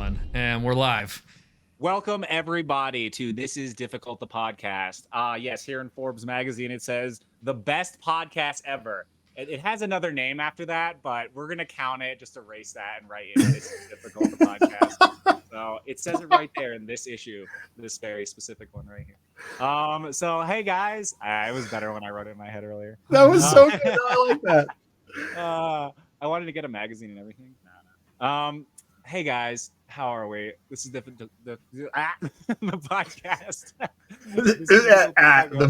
one, and we're live. Welcome everybody to This Is Difficult, the podcast. Yes, here in Forbes magazine it says the best podcast ever. It has another name after that, but we're gonna count it, just erase that and write in This Is Difficult, the podcast. So it says it right there in this issue, this very specific one right here. So hey guys, it was better when I wrote it in my head earlier. That was so good. I like that. I wanted to get a magazine and everything. Hey guys, how are we? This is the podcast. The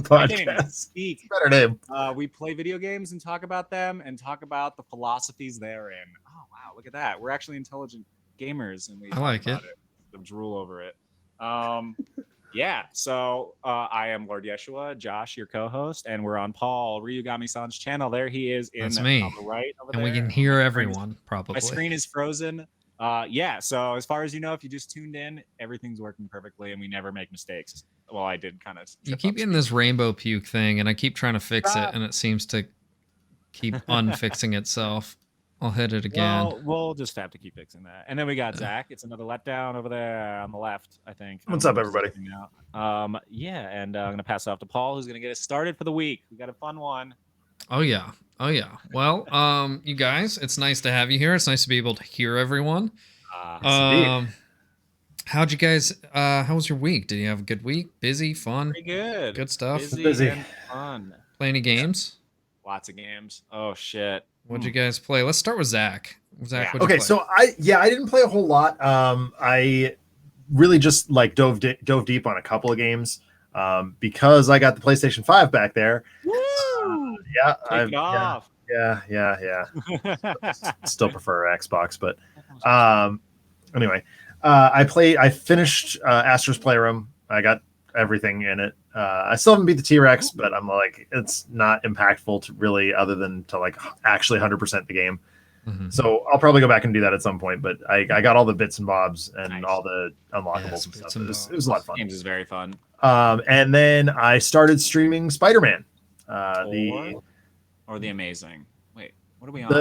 podcast. I can't even speak. Better name. We play video games and talk about them and talk about the philosophies therein. Oh wow, look at that. We're actually intelligent gamers and we I like talk about it. Drool over it. Yeah, so I am Lord Yeshua, Josh, your co-host, and we're on Paul Ryugami-san's channel. There he is in That's me. on the right over And there. we can hear everyone, probably. My screen is frozen. Yeah, so as far as you know, if you just tuned in, everything's working perfectly and we never make mistakes. Well, I did kind of. You keep getting this rainbow puke thing, and I keep trying to fix it, and it seems to keep unfixing itself. I'll hit it again. Well, we'll just have to keep fixing that. And then we got Zach. It's another letdown over there on the left, I think. What's up, everybody? Yeah, and I'm going to pass it off to Paul, who's going to get us started for the week. We got a fun one. Oh, yeah. Oh, yeah. Well, you guys, it's nice to have you here. It's nice to be able to hear everyone. How'd you guys, how was your week? Did you have a good week? Busy, fun? Pretty good. Good stuff? Busy. And fun. Play any games? Lots of games. Oh, shit. What'd you guys play? Let's start with Zach. Zach, Yeah. what'd you Okay, play? so I didn't play a whole lot. I really just like dove deep on a couple of games because I got the PlayStation 5 back there. Woo! Yeah, Take it off. Yeah. Still prefer Xbox, but anyway, I finished Astro's Playroom. I got everything in it. I still haven't beat the T-Rex, but I'm like, it's not impactful to really, other than to like actually 100% the game. Mhm. So I'll probably go back and do that at some point. But I got all the bits and bobs and Nice. all the unlockables Yes, and bits stuff. and It was a lot of fun. Games is very fun. And then I started streaming Spider-Man. Or the Amazing. Wait, what are we on? I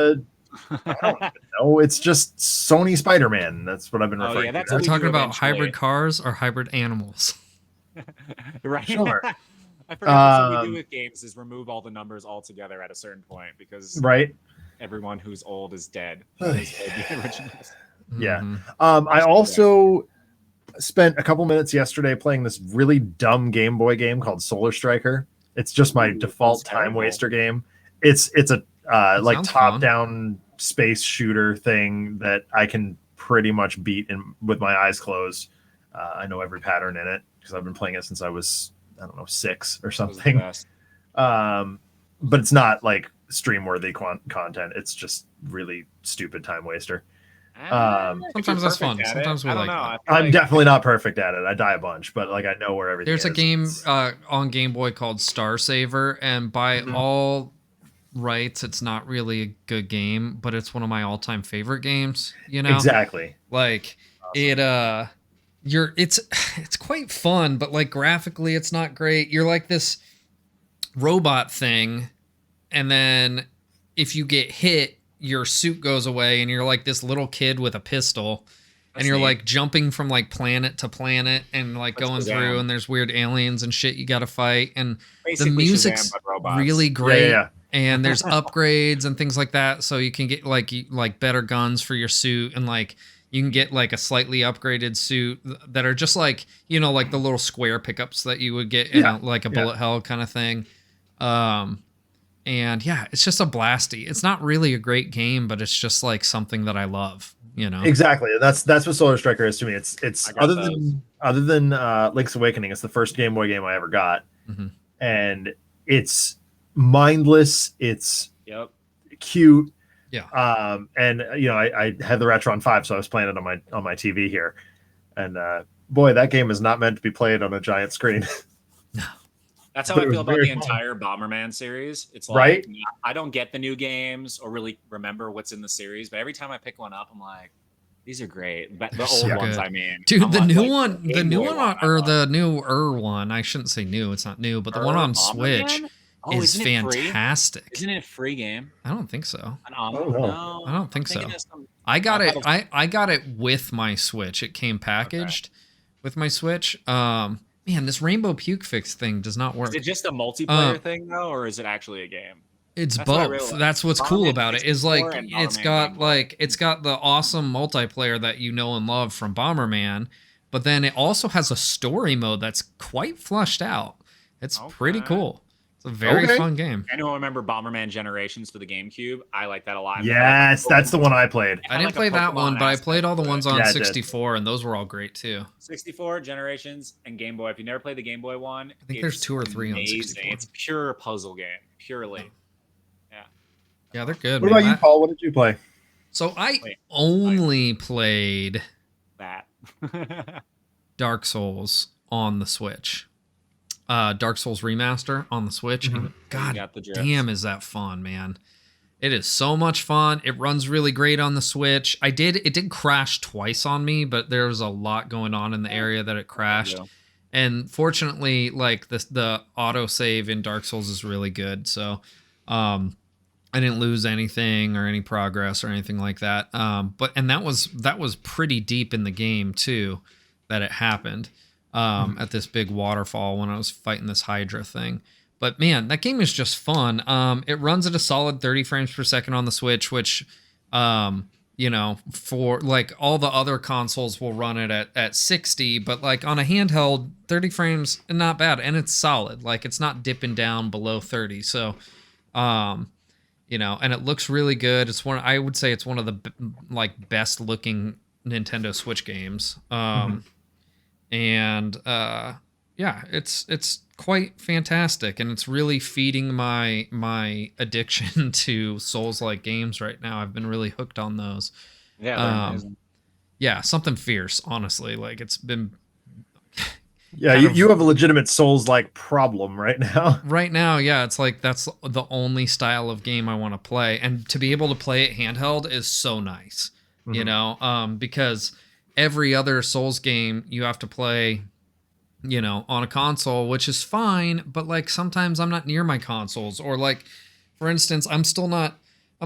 don't even know. It's just Sony Spider-Man. That's what I've been Oh, referring yeah, that's to. We're we talking do about eventually. hybrid cars or hybrid animals. Right. Sure. I forget what we do with games is remove all the numbers altogether at a certain point because Right? everyone who's old is dead. Oh, Who's played the originals. Yeah. Mhm. I also spent a couple minutes yesterday playing this really dumb Game Boy game called Solar Striker. It's just my Ooh, default that's time terrible. waster game. It's a like sounds top fun. down space shooter thing that I can pretty much beat with my eyes closed. I know every pattern in it because I've been playing it since I was, I don't know, 6 or Those are the something. best. But it's not like stream worthy content. It's just really stupid time waster. If Sometimes you're that's fun. perfect at it, Sometimes we I don't like know. that. I feel I'm like- definitely not perfect at it. I die a bunch, but like I know where everything There's is. a game It's- on Game Boy called Star Saver, and by Mhm. all rights, it's not really a good game, but it's one of my all-time favorite games. You know, Exactly. like it's quite fun, but like graphically, it's not great. You're like this robot thing, and then if you get hit, your suit goes away, and you're like this little kid with a pistol. And That's you're neat. like jumping from like planet to planet and like That's going Shazam. through, and there's weird aliens and shit you got to fight, and Basically the music's Shazam, but robots. really great. Yeah. And there's upgrades and things like that, so you can get like better guns for your suit, and like you can get like a slightly upgraded suit that are just like, you know, like the little square pickups that you would get in Yeah. like a bullet hell kind of thing. And yeah, it's just a blasty. It's not really a great game, but it's just like something that I love, you know. Exactly. That's what Solar Striker is to me. It's I got other than Link's Awakening, it's the first Game Boy game I ever got. Mhm. And it's mindless, it's Yep. cute. Yeah. And you know, I had the Retron 5, so I was playing it on my TV here. And boy, that game is not meant to be played on a giant screen. That's how But I it was feel about very the fun. entire Bomberman series. It's like Right? I don't get the new games or really remember what's in the series, but every time I pick one up, I'm like, these are great. But the They're old so ones, good. I mean. Dude, I'm the like, new like, one, the Game new Boy one, I or love. the newer one, I shouldn't say new, it's not new, but the one on Switch Bomberman? Oh, is isn't it free? fantastic. Isn't it a free game? I don't think so. I don't know. I don't think so. I got it. Untitled- I got it with my Switch. It came packaged with my Switch. Man, this Rainbow Puke Fix thing does not work. Is it just a multiplayer Um, thing though, or is it actually a game? It's That's what I really both. like. That's what's cool Bomberman about it. Is 64 like and it's Bomberman got Game Boy. like it's got the awesome multiplayer that you know and love from Bomberman, but then it also has a story mode that's quite fleshed out. It's pretty Okay. cool. It's a very fun game. Anyone remember Bomberman Generations for the GameCube? I like that a lot. Yes, that's the one I played. I didn't play that one, but I played all the ones on Yeah, I did. 64, and those were all great too. 64 Generations and Game Boy. If you never played the Game Boy one, I think there's 2 or 3 on amazing. 64. It's pure puzzle game, purely. Yeah, they're good. What man. about you, Paul? What did you play? So I Wait, only played That. Dark Souls on the Switch. Dark Souls Remaster on the Switch. And God got the drift. damn, is that fun, man. It is so much fun. It runs really great on the Switch. It did crash twice on me, but there was a lot going on in the area that it crashed. Yeah. And fortunately, like the autosave in Dark Souls is really good. So I didn't lose anything or any progress or anything like that. But that was pretty deep in the game too, that it happened at this big waterfall when I was fighting this Hydra thing. But man, that game is just fun. It runs at a solid 30 frames per second on the Switch, which, for like all the other consoles will run it at 60, but like on a handheld, 30 frames, not bad. And it's solid. Like it's not dipping down below 30. So, and it looks really good. I would say it's one of the best looking Nintendo Switch games. It's quite fantastic, and it's really feeding my addiction to Souls-like games right now. I've been really hooked on those. Yeah, they're amazing. Yeah, something fierce, honestly. Like it's been Yeah, you have a legitimate Souls-like problem right now. right now. Yeah, it's like that's the only style of game I want to play, and to be able to play it handheld is so nice. Because every other Souls game you have to play on a console, which is fine, but like sometimes I'm not near my consoles, or like for instance, I'm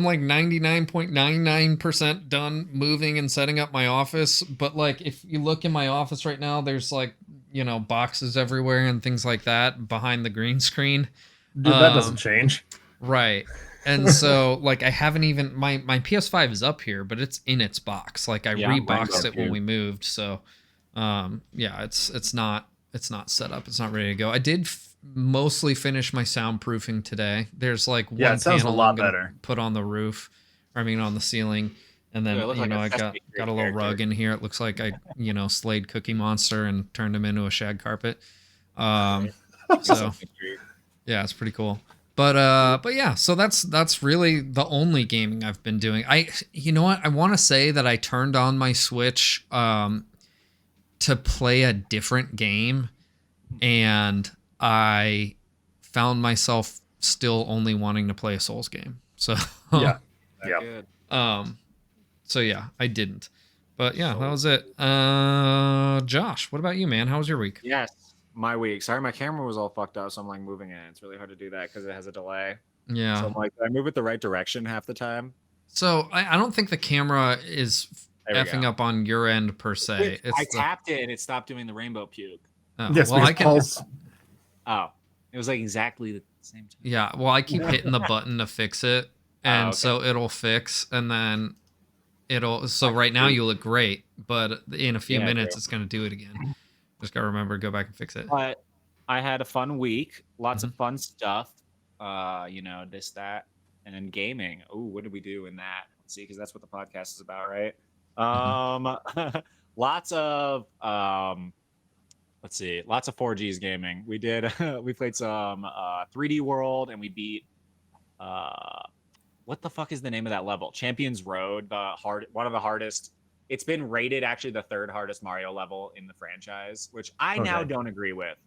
like 99.99% done moving and setting up my office, but like if you look in my office right now, there's like boxes everywhere and things like that behind the green screen. Dude, that doesn't change. Right. And so like I haven't even my PS5 is up here, but it's in its box. Like I reboxed it when we moved, so it's not set up. It's not ready to go. I did mostly finish my soundproofing today. There's like one it sounds a panel lot I'm gonna better. put on the roof, on the ceiling, and then I got a little rug in here. It looks like I slayed Cookie Monster and turned him into a shag carpet. So yeah, it's pretty cool. But yeah, so that's really the only gaming I've been doing. I want to say that I turned on my Switch to play a different game, and I found myself still only wanting to play a Souls game. So Yeah. Good. So yeah, I didn't. But yeah, that was it. Josh, what about you, man? How was your week? Yes, my week. Sorry, my camera was all fucked up, so I'm like moving it. It's really hard to do that because it has a delay. Yeah. So I'm like, did I move it the right direction half the time? So I don't think the camera is effing up on your end per se. I tapped it and it stopped doing the rainbow puke. Oh, Yes, well, because Oh, it was like exactly the same time. Yeah, well, I keep hitting the button to fix it, and so it'll fix, and then so right now you look great, but in a few minutes it's going to do it again. Just got to remember to go back and fix it. But I had a fun week, lots of fun stuff, this, that, and then gaming. Oh, what did we do in that? Let's see, because that's what the podcast is about, right? Lots of lots of 4Gs gaming. We did we played some 3D World, and we beat what the fuck is the name of that level? Champions Road, one of the hardest. It's been rated actually the third hardest Mario level in the franchise, which I now don't agree with.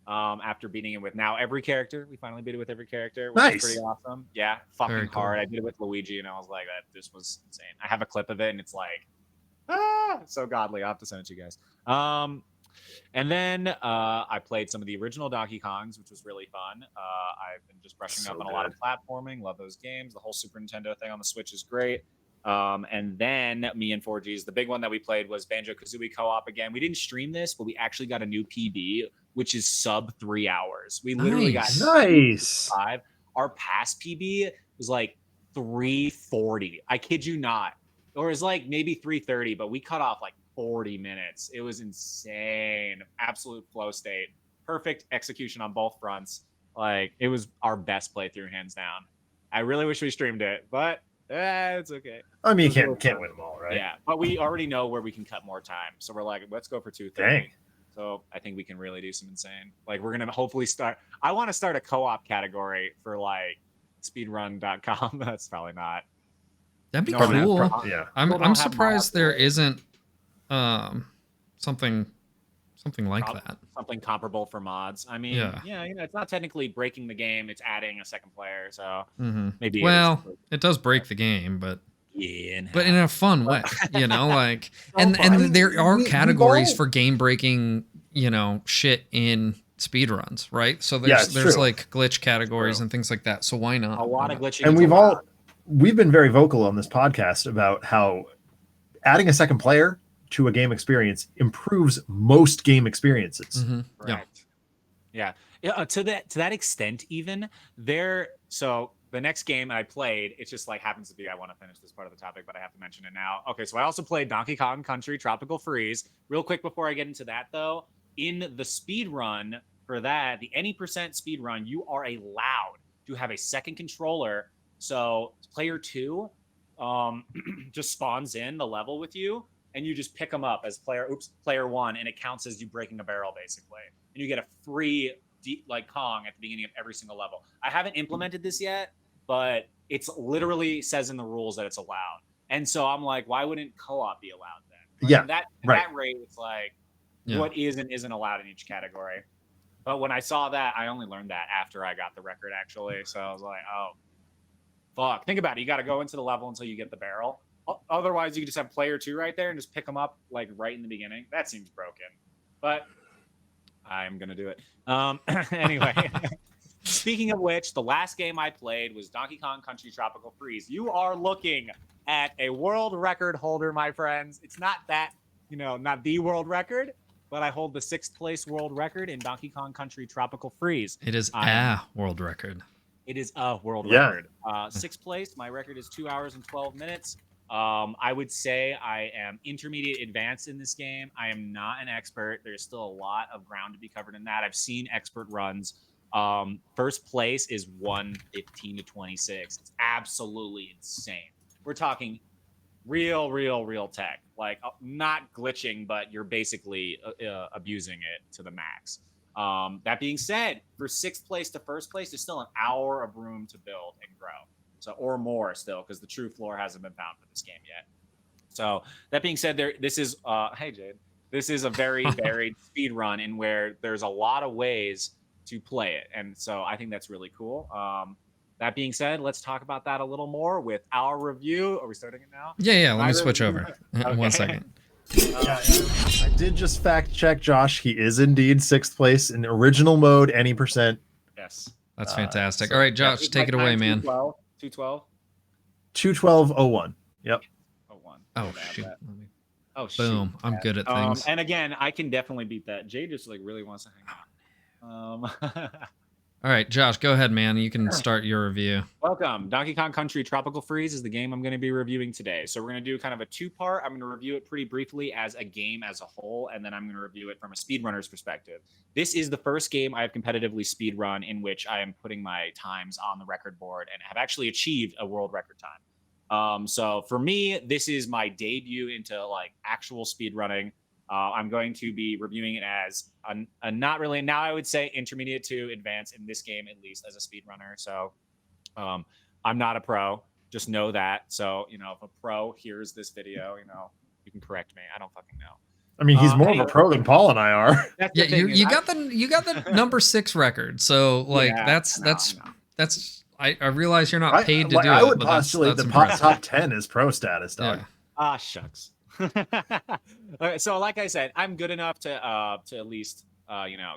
After beating it with now every character, we finally beat it with every character, which is pretty awesome. Yeah, fucking Very cool. hard. I did it with Luigi, and I was like, this was insane. I have a clip of it, and it's like, so godly. I'll have to send it to you guys. And then I played some of the original Donkey Kongs, which was really fun. I've been just brushing up on a lot of platforming. Love those games. The whole Super Nintendo thing on the Switch is great. And then me and 4Gs, the big one that we played was Banjo-Kazooie co-op again. We didn't stream this, but we actually got a new PB, which is sub 3 hours. We literally got nice. 5. Our past PB was like 340. I kid you not. Or it was like maybe 330, but we cut off like 40 minutes. It was insane. Absolute flow state. Perfect execution on both fronts. Like, it was our best playthrough, hands down. I really wish we streamed it, but it's okay. I mean, you can't win them all, right? Yeah, but we already know where we can cut more time. So we're like, let's go for 2:30. Dang. So I think we can really do some insane. Like, we're going to hopefully start. I want to start a co-op category for like speedrun.com. That's probably not. That'd be No, cool. Yeah. I'm surprised there isn't something like that. Something comparable for mods. I mean, yeah, it's not technically breaking the game. It's adding a second player. So maybe. Well, it does break the game, but in a fun way, like, and there are categories for game breaking, shit in speedruns, right? So there's like glitch categories and things like that. So why not? A lot of glitching. And we've been very vocal on this podcast about how adding a second player to a game experience improves most game experiences. Correct. Yeah. To that extent, even there. So the next game I played, it just like happens to be, I want to finish this part of the topic, but I have to mention it now. Okay, so I also played Donkey Kong Country Tropical Freeze. Real quick before I get into that though, in the speed run for that, the any percent speed run, you are allowed to have a second controller. So player 2 just spawns in the level with you, and you just pick them up as player 1, and it counts as you breaking a barrel basically, and you get a free Kong at the beginning of every single level. I haven't implemented this yet, but it's literally says in the rules that it's allowed. And so I'm like, why wouldn't co-op be allowed then? Yeah, that rate, it's like what is and isn't allowed in each category. But when I saw that, I only learned that after I got the record actually. So I was like, oh fuck. Think about it. You got to go into the level until you get the barrel. Otherwise, you can just have player 2 right there and just pick them up like right in the beginning. That seems broken, but I'm gonna do it. Anyway, speaking of which, the last game I played was Donkey Kong Country Tropical Freeze. You are looking at a world record holder, my friends. It's not that, not the world record, but I hold the 6th place world record in Donkey Kong Country Tropical Freeze. It is a world record. It is a world record. 6th place. My record is 2 hours and 12 minutes. I would say I am intermediate advanced in this game. I am not an expert. There's still a lot of ground to be covered in that. I've seen expert runs. First place is 115 to 26. It's absolutely insane. We're talking real tech, like not glitching, but you're basically abusing it to the max. That being said, for 6th place to 1st place, there's still an hour of room to build and grow. So, or more still, because the true floor hasn't been found for this game yet. So that being said, this is hey Jade, this is a very varied speed run in where there's a lot of ways to play it, and so I think that's really cool. That being said, let's talk about that a little more with our review. Are we starting it now? Yeah. Let me switch over. Okay. 1 second. I did just fact check Josh. He is indeed 6th place in original mode, any percent. Yes. That's fantastic. All right, Josh, take it away, man. 212. 212.01. Yep. 01. Oh shoot. Oh shoot. Boom. I'm good at things. And again, I can definitely beat that. Jay just like really wants to hang out. All right, Josh, go ahead, man. You can start your review. Welcome. Donkey Kong Country Tropical Freeze is the game I'm going to be reviewing today. So we're going to do kind of a 2-part. I'm going to review it pretty briefly as a game as a whole, and then I'm going to review it from a speedrunner's perspective. This is the first game I have competitively speedrun in which I am putting my times on the record board and have actually achieved a world record time. So for me, this is my debut into like actual speedrunning. I'm going to be reviewing it as a not really, now I would say intermediate to advanced in this game, at least as a speedrunner. So I'm not a pro, just know that. So, if a pro hears this video, you can correct me. I don't fucking know. I mean, he's more of a pro than Paul and I are. Yeah, you got the number 6 record. So like I realize you're not paid to do it. I would but postulate that's the top 10 is pro status, dog. Yeah. Ah, shucks. Okay, so like I said, I'm good enough to at least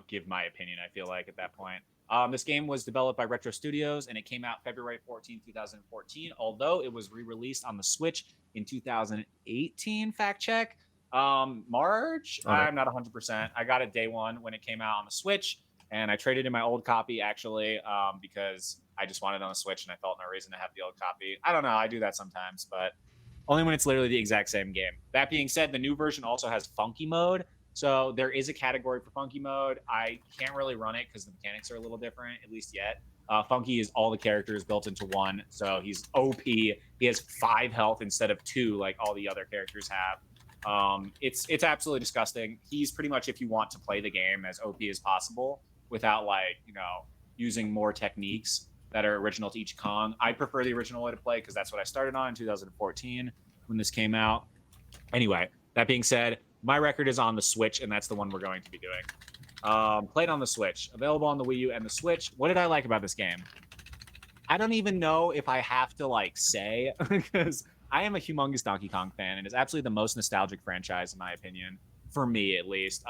give my opinion. I feel like at that point, This game was developed by Retro Studios, and it came out February 14, 2014, although it was re-released on the Switch in 2018, fact check. March, Okay. I'm not 100%. I got it day one when it came out on the Switch, and I traded in my old copy, actually, because I just wanted it on the Switch, and I felt no reason to have the old copy. I don't know, I do that sometimes, but only when it's literally the exact same game. That being said, the new version also has funky mode. So there is a category for funky mode. I can't really run it because the mechanics are a little different, at least yet. Funky is all the characters built into one. So he's OP. He has 5 health instead of 2 like all the other characters have. It's absolutely disgusting. He's pretty much, if you want to play the game as OP as possible without using more techniques that are original to each Kong. I prefer the original way to play because that's what I started on in 2014 when this came out. Anyway, that being said, my record is on the Switch, and that's the one we're going to be doing. Played on the Switch, available on the Wii U and the Switch. What did I like about this game? I don't even know if I have to say, because I am a humongous Donkey Kong fan, and it's absolutely the most nostalgic franchise, in my opinion, for me at least.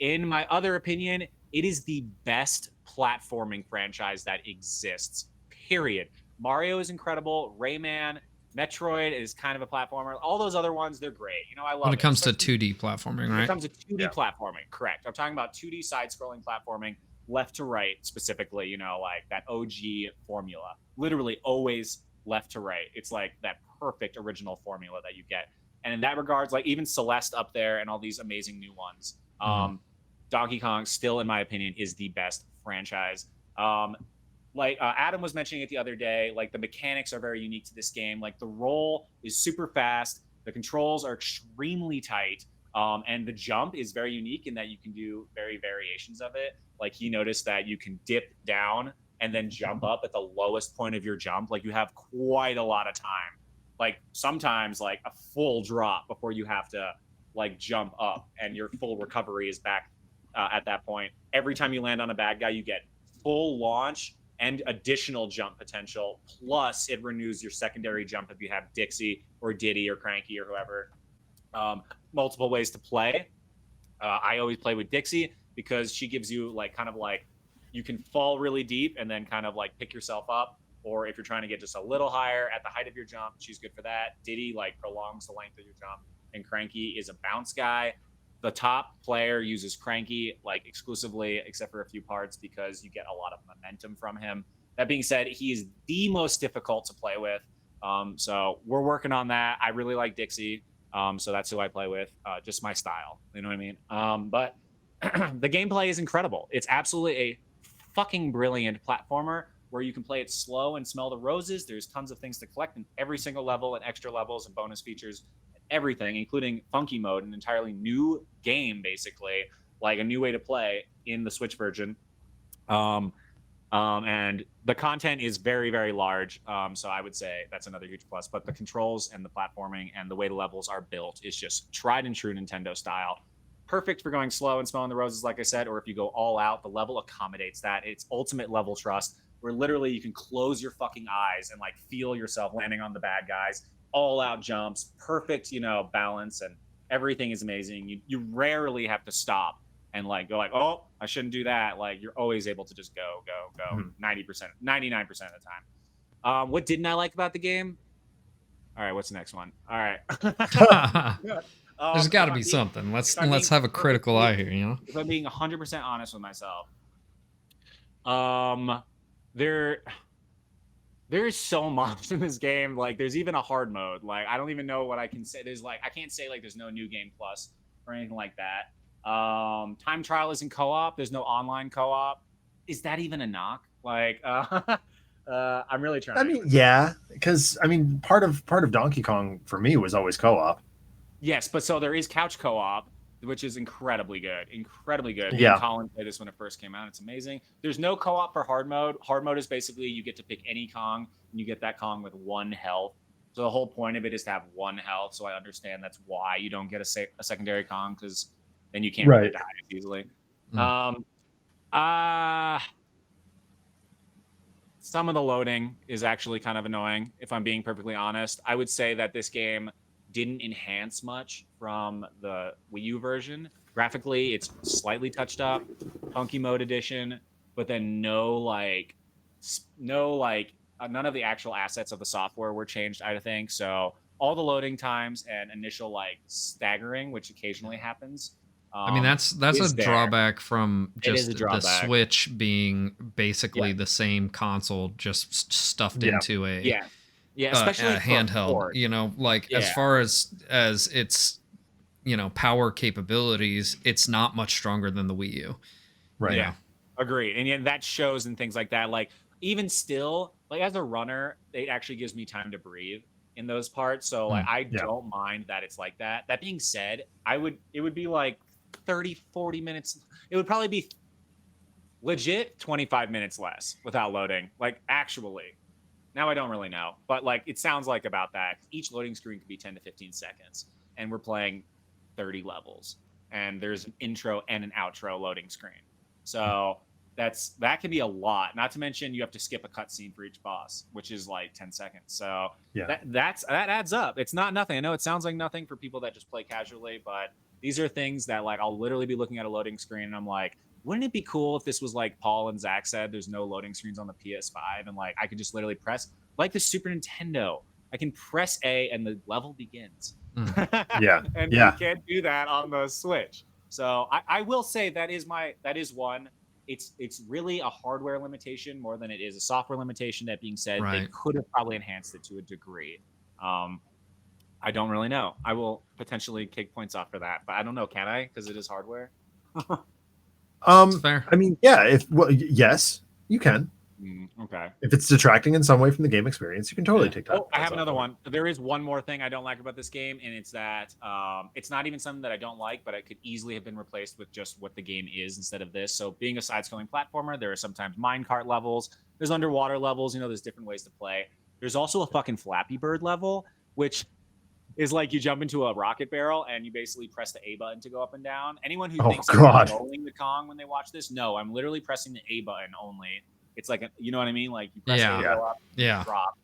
In my other opinion, it is the best platforming franchise that exists, period. Mario is incredible. Rayman, Metroid is kind of a platformer. All those other ones, they're great. I love it. When it comes to 2D platforming, right? When it comes to 2D platforming, correct. I'm talking about 2D side-scrolling platforming, left to right specifically, like that OG formula. Literally always left to right. It's like that perfect original formula that you get. And in that regards, even Celeste up there and all these amazing new ones. Donkey Kong still, in my opinion, is the best franchise. Adam was mentioning it the other day, the mechanics are very unique to this game. The roll is super fast. The controls are extremely tight. And the jump is very unique in that you can do variations of it. He noticed that you can dip down and then jump up at the lowest point of your jump. You have quite a lot of time. Sometimes a full drop before you have to jump up, and your full recovery is back at that point. Every time you land on a bad guy, you get full launch and additional jump potential. Plus, it renews your secondary jump if you have Dixie or Diddy or Cranky or whoever. Multiple ways to play. I always play with Dixie because she gives you you can fall really deep and then kind of pick yourself up. Or if you're trying to get just a little higher at the height of your jump, she's good for that. Diddy prolongs the length of your jump, and Cranky is a bounce guy. The top player uses Cranky exclusively, except for a few parts, because you get a lot of momentum from him. That being said, he is the most difficult to play with. So we're working on that. I really like Dixie. So that's who I play with. Just my style. You know what I mean? But the gameplay is incredible. It's absolutely a fucking brilliant platformer where you can play it slow and smell the roses. There's tons of things to collect in every single level, and extra levels and bonus features, everything, including funky mode, an entirely new game, basically, a new way to play in the Switch version. And the content is very, very large. So I would say that's another huge plus. But the controls and the platforming and the way the levels are built is just tried and true Nintendo style. Perfect for going slow and smelling the roses, like I said, or if you go all out, the level accommodates that. It's ultimate level trust, where literally you can close your fucking eyes and feel yourself landing on the bad guys. All out jumps, perfect, balance, and everything is amazing. You rarely have to stop and go oh, I shouldn't do that. You're always able to just go 90%, 99% of the time. What didn't I like about the game? All right, what's the next one? All right. There's got to be something. Let's have a critical eye here, If I'm being 100% honest with myself, there's so much in this game. There's even a hard mode. I don't even know what I can say. I can't say there's no new game plus or anything like that. Time trial isn't co-op. There's no online co-op. Is that even a knock? I'm really trying. I mean, yeah, because part of Donkey Kong for me was always co-op. Yes, but so there is couch co-op, which is incredibly good. Incredibly good. Yeah. Colin played this when it first came out. It's amazing. There's no co-op for hard mode. Hard mode is basically you get to pick any Kong, and you get that Kong with 1 health. So the whole point of it is to have 1 health. So I understand that's why you don't get a secondary Kong, because then you can't really die easily. Some of the loading is actually kind of annoying, if I'm being perfectly honest. I would say that this game didn't enhance much from the Wii U version. Graphically, it's slightly touched up. Funky Mode Edition but then none of the actual assets of the software were changed, I think. So all the loading times and initial like staggering, which occasionally happens, I mean, that's a is there. drawback from It is just a the drawback. Switch being basically Yeah. the same console, just stuffed Yeah. into a Yeah, especially a for a handheld. port. You know, like as Yeah. far as its power capabilities, it's not much stronger than the Wii U. Right. Yeah, agreed. And yet that shows and things like that. Like even still, like as a runner, it actually gives me time to breathe in those parts. So like I Yeah. don't mind that it's like that. That being said, it would be like 30, 40 minutes. It would probably be legit 25 minutes less without loading. Like actually. Now I don't really know, but like it sounds like about that. Each loading screen could be 10 to 15 seconds, and we're playing 30 levels, and there's an intro and an outro loading screen. So that can be a lot. Not to mention you have to skip a cutscene for each boss, which is like 10 seconds. So Yeah. that adds up. It's not nothing. I know it sounds like nothing for people that just play casually, but these are things that like I'll literally be looking at a loading screen and I'm like, wouldn't it be cool if this was like Paul and Zach said, there's no loading screens on the PS5 and like I could just literally press like the Super Nintendo. I can press A and the level begins. Yeah. And Yeah. you can't do that on the Switch. So I will say that is one. It's really a hardware limitation more than it is a software limitation. That being said, they Right. could have probably enhanced it to a degree. I don't really know. I will potentially kick points off for that, but I don't know. Can I? Because it is hardware. It's fair. I mean, yes, you can. Okay. If it's detracting in some way from the game experience, you can totally take that. Oh, I have another one. There is one more thing I don't like about this game, and it's that it's not even something that I don't like, but it could easily have been replaced with just what the game is instead of this. So being a side-scrolling platformer, there are sometimes minecart levels, there's underwater levels, there's different ways to play. There's also a fucking Flappy Bird level, which is like you jump into a rocket barrel and you basically press the A button to go up and down. Anyone who thinks I'm rolling the Kong when they watch this, no, I'm literally pressing the A button only. It's like, you know what I mean? Like you press A go up, drop.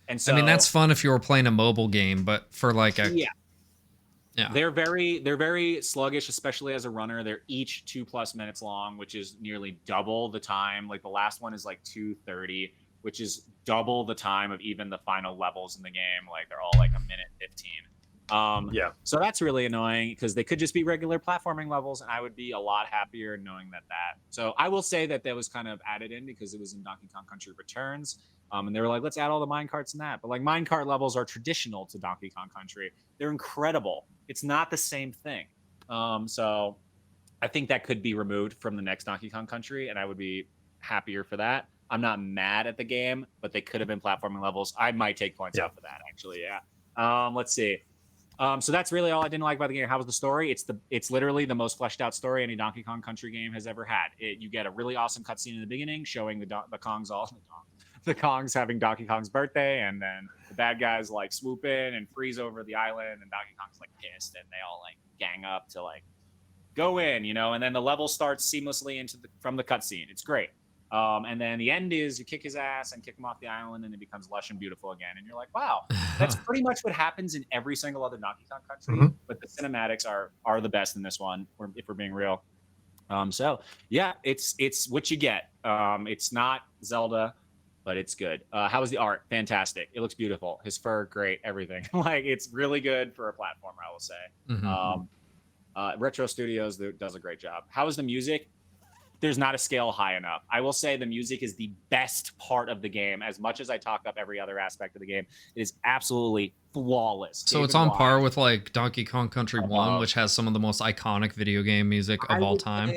And so I mean, that's fun if you were playing a mobile game, but for like a they're very sluggish, especially as a runner. They're each 2+ minutes long, which is nearly double the time. Like the last one is like 2:30, which is double the time of even the final levels in the game. Like they're all like a minute 15. So that's really annoying because they could just be regular platforming levels, and I would be a lot happier knowing that. So I will say that was kind of added in because it was in Donkey Kong Country Returns. And they were like, let's add all the minecarts in that. But like minecart levels are traditional to Donkey Kong Country. They're incredible. It's not the same thing. So I think that could be removed from the next Donkey Kong Country, and I would be happier for that. I'm not mad at the game, but they could have been platforming levels. I might take points off of that, actually. Yeah. Let's see. So that's really all I didn't like about the game. How was the story? It's literally the most fleshed out story any Donkey Kong Country game has ever had. You get a really awesome cutscene in the beginning showing the Kongs having Donkey Kong's birthday, and then the bad guys like swoop in and freeze over the island, and Donkey Kong's like pissed, and they all like gang up to like go in, and then the level starts seamlessly from the cutscene. It's great. And then the end is you kick his ass and kick him off the island, and it becomes lush and beautiful again. And you're like, wow, that's pretty much what happens in every single other Donkey Kong Country. But the cinematics are the best in this one, if we're being real. So yeah, it's what you get. It's not Zelda, but it's good. How was the art? Fantastic. It looks beautiful. His fur, great. Everything. Like it's really good for a platformer, I will say. Retro Studios does a great job. How is the music? There's not a scale high enough. I will say the music is the best part of the game. As much as I talk up every other aspect of the game, it is absolutely flawless. So it's on par with like Donkey Kong Country 1, which has some of the most iconic video game music of all time.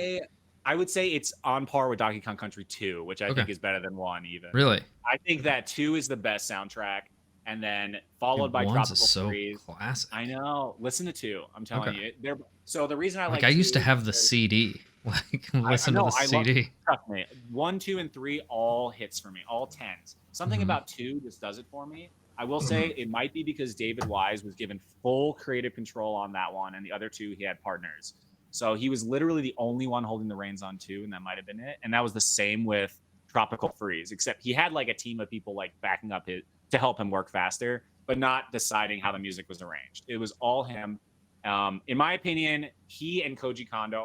I would say it's on par with Donkey Kong Country 2, which I think is better than 1 even. Really? I think that 2 is the best soundtrack, and then folled by Tropical Freeze. Classic. I know. Listen to 2. I'm telling you. So the reason I like I used to have the CD. Like listen to the CD. Trust me. 1, 2, and 3 all hits for me, all 10s. Something about 2 just does it for me. I will say it might be because David Wise was given full creative control on that one, and the other 2 he had partners. So he was literally the only one holding the reins on 2, and that might have been it. And that was the same with Tropical Freeze, except he had like a team of people like backing up to help him work faster, but not deciding how the music was arranged. It was all him. In my opinion, he and Koji Kondo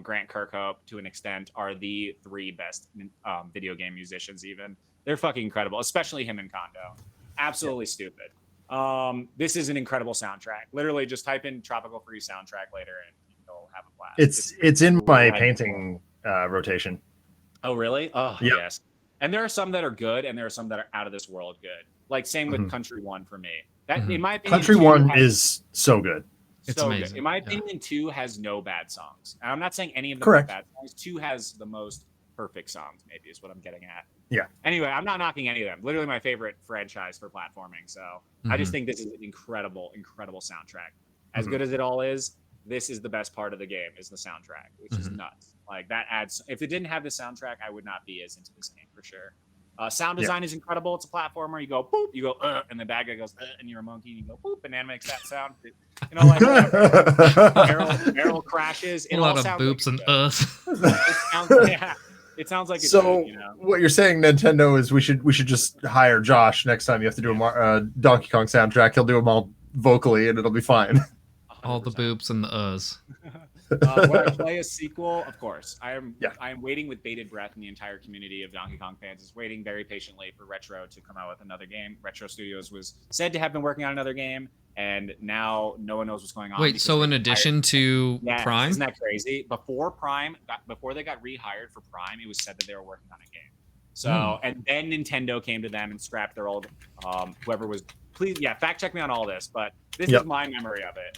Grant Kirkhope to an extent are the 3 best video game musicians. Even they're fucking incredible, especially him and Kondo. Absolutely stupid. This is an incredible soundtrack. Literally, just type in Tropical Freeze soundtrack later, and you'll have a blast. It's in my painting rotation. Oh, really? Oh, yep. Yes. And there are some that are good, and there are some that are out of this world good. Like same with Country 1 for me. That in my opinion, Country 1 is so good. It's so amazing. Good. In my opinion, 2 has no bad songs. And I'm not saying any of them Correct. are bad songs. 2 has the most perfect songs, maybe is what I'm getting at. Yeah. Anyway, I'm not knocking any of them. Literally my favorite franchise for platforming. So I just think this is an incredible, incredible soundtrack. As good as it all is, this is the best part of the game, is the soundtrack, which is nuts. Like that adds. If it didn't have the soundtrack, I would not be as into this game for sure. Sound design is incredible. It's a platformer. You go boop, you go and the bad guy goes and you're a monkey and you go boop, and then makes that sound. You know, like barrel crashes. A lot of boops and It sounds like it's so. Good, you know? What you're saying, Nintendo, is we should just hire Josh next time you have to do a Donkey Kong soundtrack. He'll do them all vocally, and it'll be fine. 100%. All the boops and the When I play a sequel, of course, I am waiting with bated breath, and the entire community of Donkey Kong fans is waiting very patiently for Retro to come out with another game. Retro Studios was said to have been working on another game, and now no one knows what's going on. Wait, so in addition to Prime? Isn't that crazy? Before they got rehired for Prime, it was said that they were working on a game. So, and then Nintendo came to them and scrapped their old, whoever was, please, fact check me on all this, but this is my memory of it.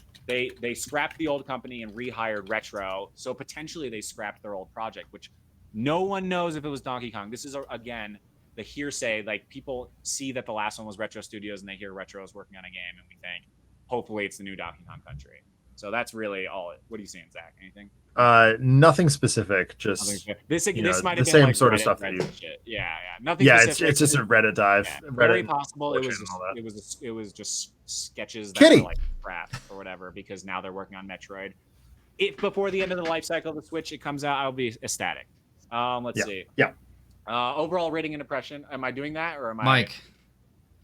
They scrapped the old company and rehired Retro, so potentially they scrapped their old project, which no one knows if it was Donkey Kong. This is, again, the hearsay. Like, people see that the last one was Retro Studios, and they hear Retro is working on a game, and we think, hopefully it's the new Donkey Kong Country. So that's really all. What are you seeing, Zach? Anything? Nothing specific. Just this might have the been same like sort Reddit, of stuff that you. Shit. Nothing. Yeah, specific. it's just a Reddit dive. Yeah, Reddit very possible. It was just sketches that were like crap or whatever, because now they're working on Metroid. If before the end of the life cycle of the Switch it comes out, I'll be ecstatic. Let's see. Yeah. Overall rating and impression. Am I doing that, or am Mike,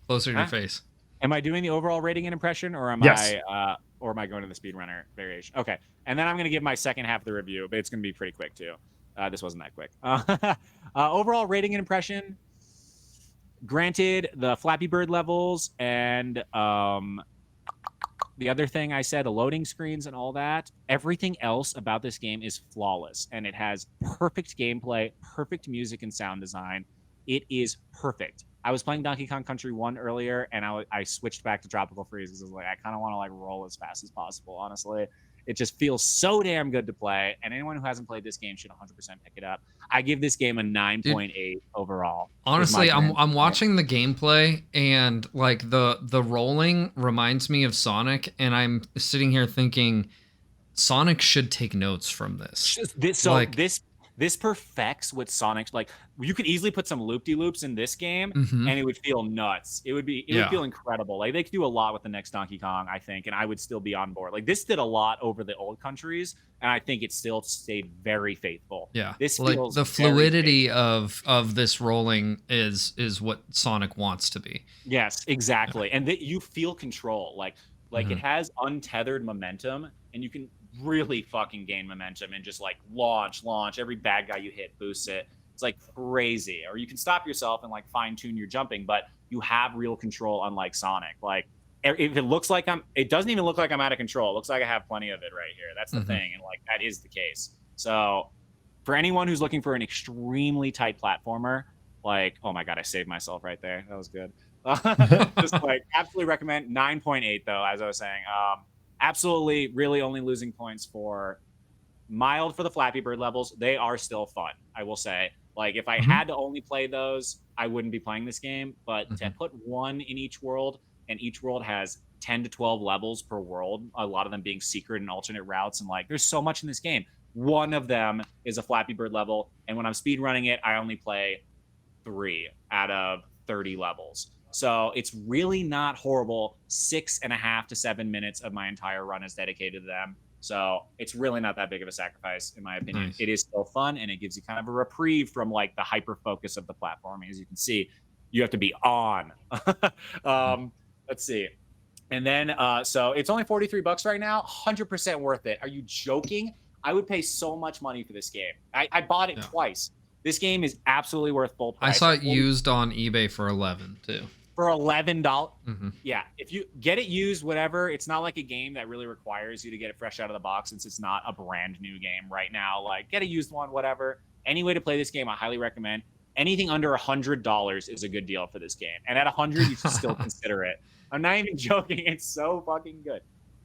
closer to your face. Am I doing the overall rating and impression, or am I going to the speedrunner variation? Okay, and then I'm going to give my second half of the review, but it's going to be pretty quick too. This wasn't that quick. Overall rating and impression. Granted, the Flappy Bird levels and the other thing I said, the loading screens and all that, everything else about this game is flawless, and it has perfect gameplay, perfect music and sound design. It is perfect. I was playing Donkey Kong Country 1 earlier, and I switched back to Tropical Freeze because I was like, I kind of want to roll as fast as possible, honestly. It just feels so damn good to play, and anyone who hasn't played this game should 100% pick it up. I give this game a 9.8 overall. Honestly, I'm watching the gameplay, and like the rolling reminds me of Sonic, and I'm sitting here thinking Sonic should take notes from this. This perfects what Sonic's like. You could easily put some loop-de-loops in this game, and it would feel nuts. It would feel incredible. Like, they could do a lot with the next Donkey Kong, I think, and I would still be on board. Like, this did a lot over the old countries, and I think it still stayed very faithful. Yeah, this like feels the fluidity of this rolling is what Sonic wants to be. Yes, exactly, and you feel control. Like it has untethered momentum, and you can really fucking gain momentum and just like launch. Every bad guy you hit boosts it. It's like crazy. Or you can stop yourself and like fine tune your jumping, but you have real control, unlike Sonic. Like, if it looks like it doesn't even look like I'm out of control. It looks like I have plenty of it right here. That's the thing, and like that is the case. So for anyone who's looking for an extremely tight platformer, like, oh my god, I saved myself right there. That was good. Just like absolutely recommend. 9.8 though, as I was saying. Absolutely, really only losing points for mild for the Flappy Bird levels. They are still fun, I will say. Like, if I had to only play those, I wouldn't be playing this game. But to put one in each world, and each world has 10 to 12 levels per world, a lot of them being secret and alternate routes, and like, there's so much in this game. One of them is a Flappy Bird level, and when I'm speedrunning it, I only play 3 out of 30 levels. So it's really not horrible. 6.5 to 7 minutes of my entire run is dedicated to them. So it's really not that big of a sacrifice, in my opinion. Nice. It is still fun, and it gives you kind of a reprieve from like the hyper focus of the platforming. As you can see, you have to be on. Let's see. And then, so it's only $43 right now. 100% worth it. Are you joking? I would pay so much money for this game. I bought it twice. This game is absolutely worth full price. I saw it used on eBay for 11 too. For $11. Mm-hmm. Yeah, if you get it used, whatever, it's not like a game that really requires you to get it fresh out of the box, since it's not a brand new game right now. Like, get a used one, whatever. Any way to play this game, I highly recommend. Anything under $100 is a good deal for this game, and at 100, you should still consider it. I'm not even joking; it's so fucking good.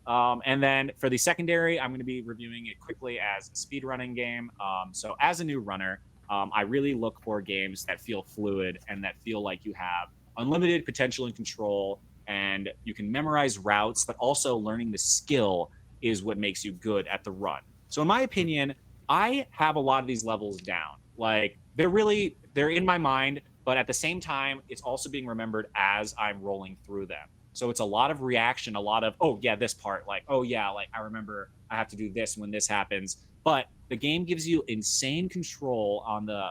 And then for the secondary, I'm going to be reviewing it quickly as a speedrunning game. So as a new runner, I really look for games that feel fluid and that feel like you have unlimited potential and control, and you can memorize routes, but also learning the skill is what makes you good at the run. So in my opinion, I have a lot of these levels down. Like, they're in my mind, but at the same time, it's also being remembered as I'm rolling through them. So it's a lot of reaction, a lot of, oh yeah, this part, like, oh yeah, like I remember I have to do this when this happens. But the game gives you insane control on the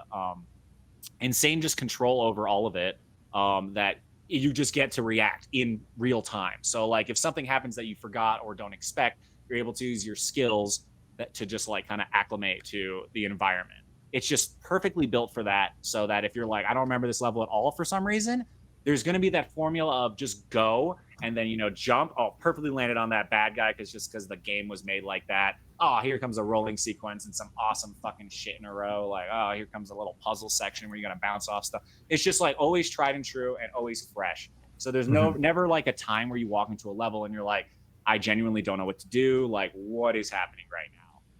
insane just control over all of it, that you just get to react in real time. So like if something happens that you forgot or don't expect, you're able to use your skills to just like kind of acclimate to the environment. It's just perfectly built for that, so that if you're like, I don't remember this level at all for some reason, there's going to be that formula of just go and then, jump. Oh, perfectly landed on that bad guy because the game was made like that. Oh, here comes a rolling sequence and some awesome fucking shit in a row. Like, oh, here comes a little puzzle section where you're going to bounce off stuff. It's just like always tried and true and always fresh. So there's never like a time where you walk into a level and you're like, I genuinely don't know what to do. Like, what is happening right now?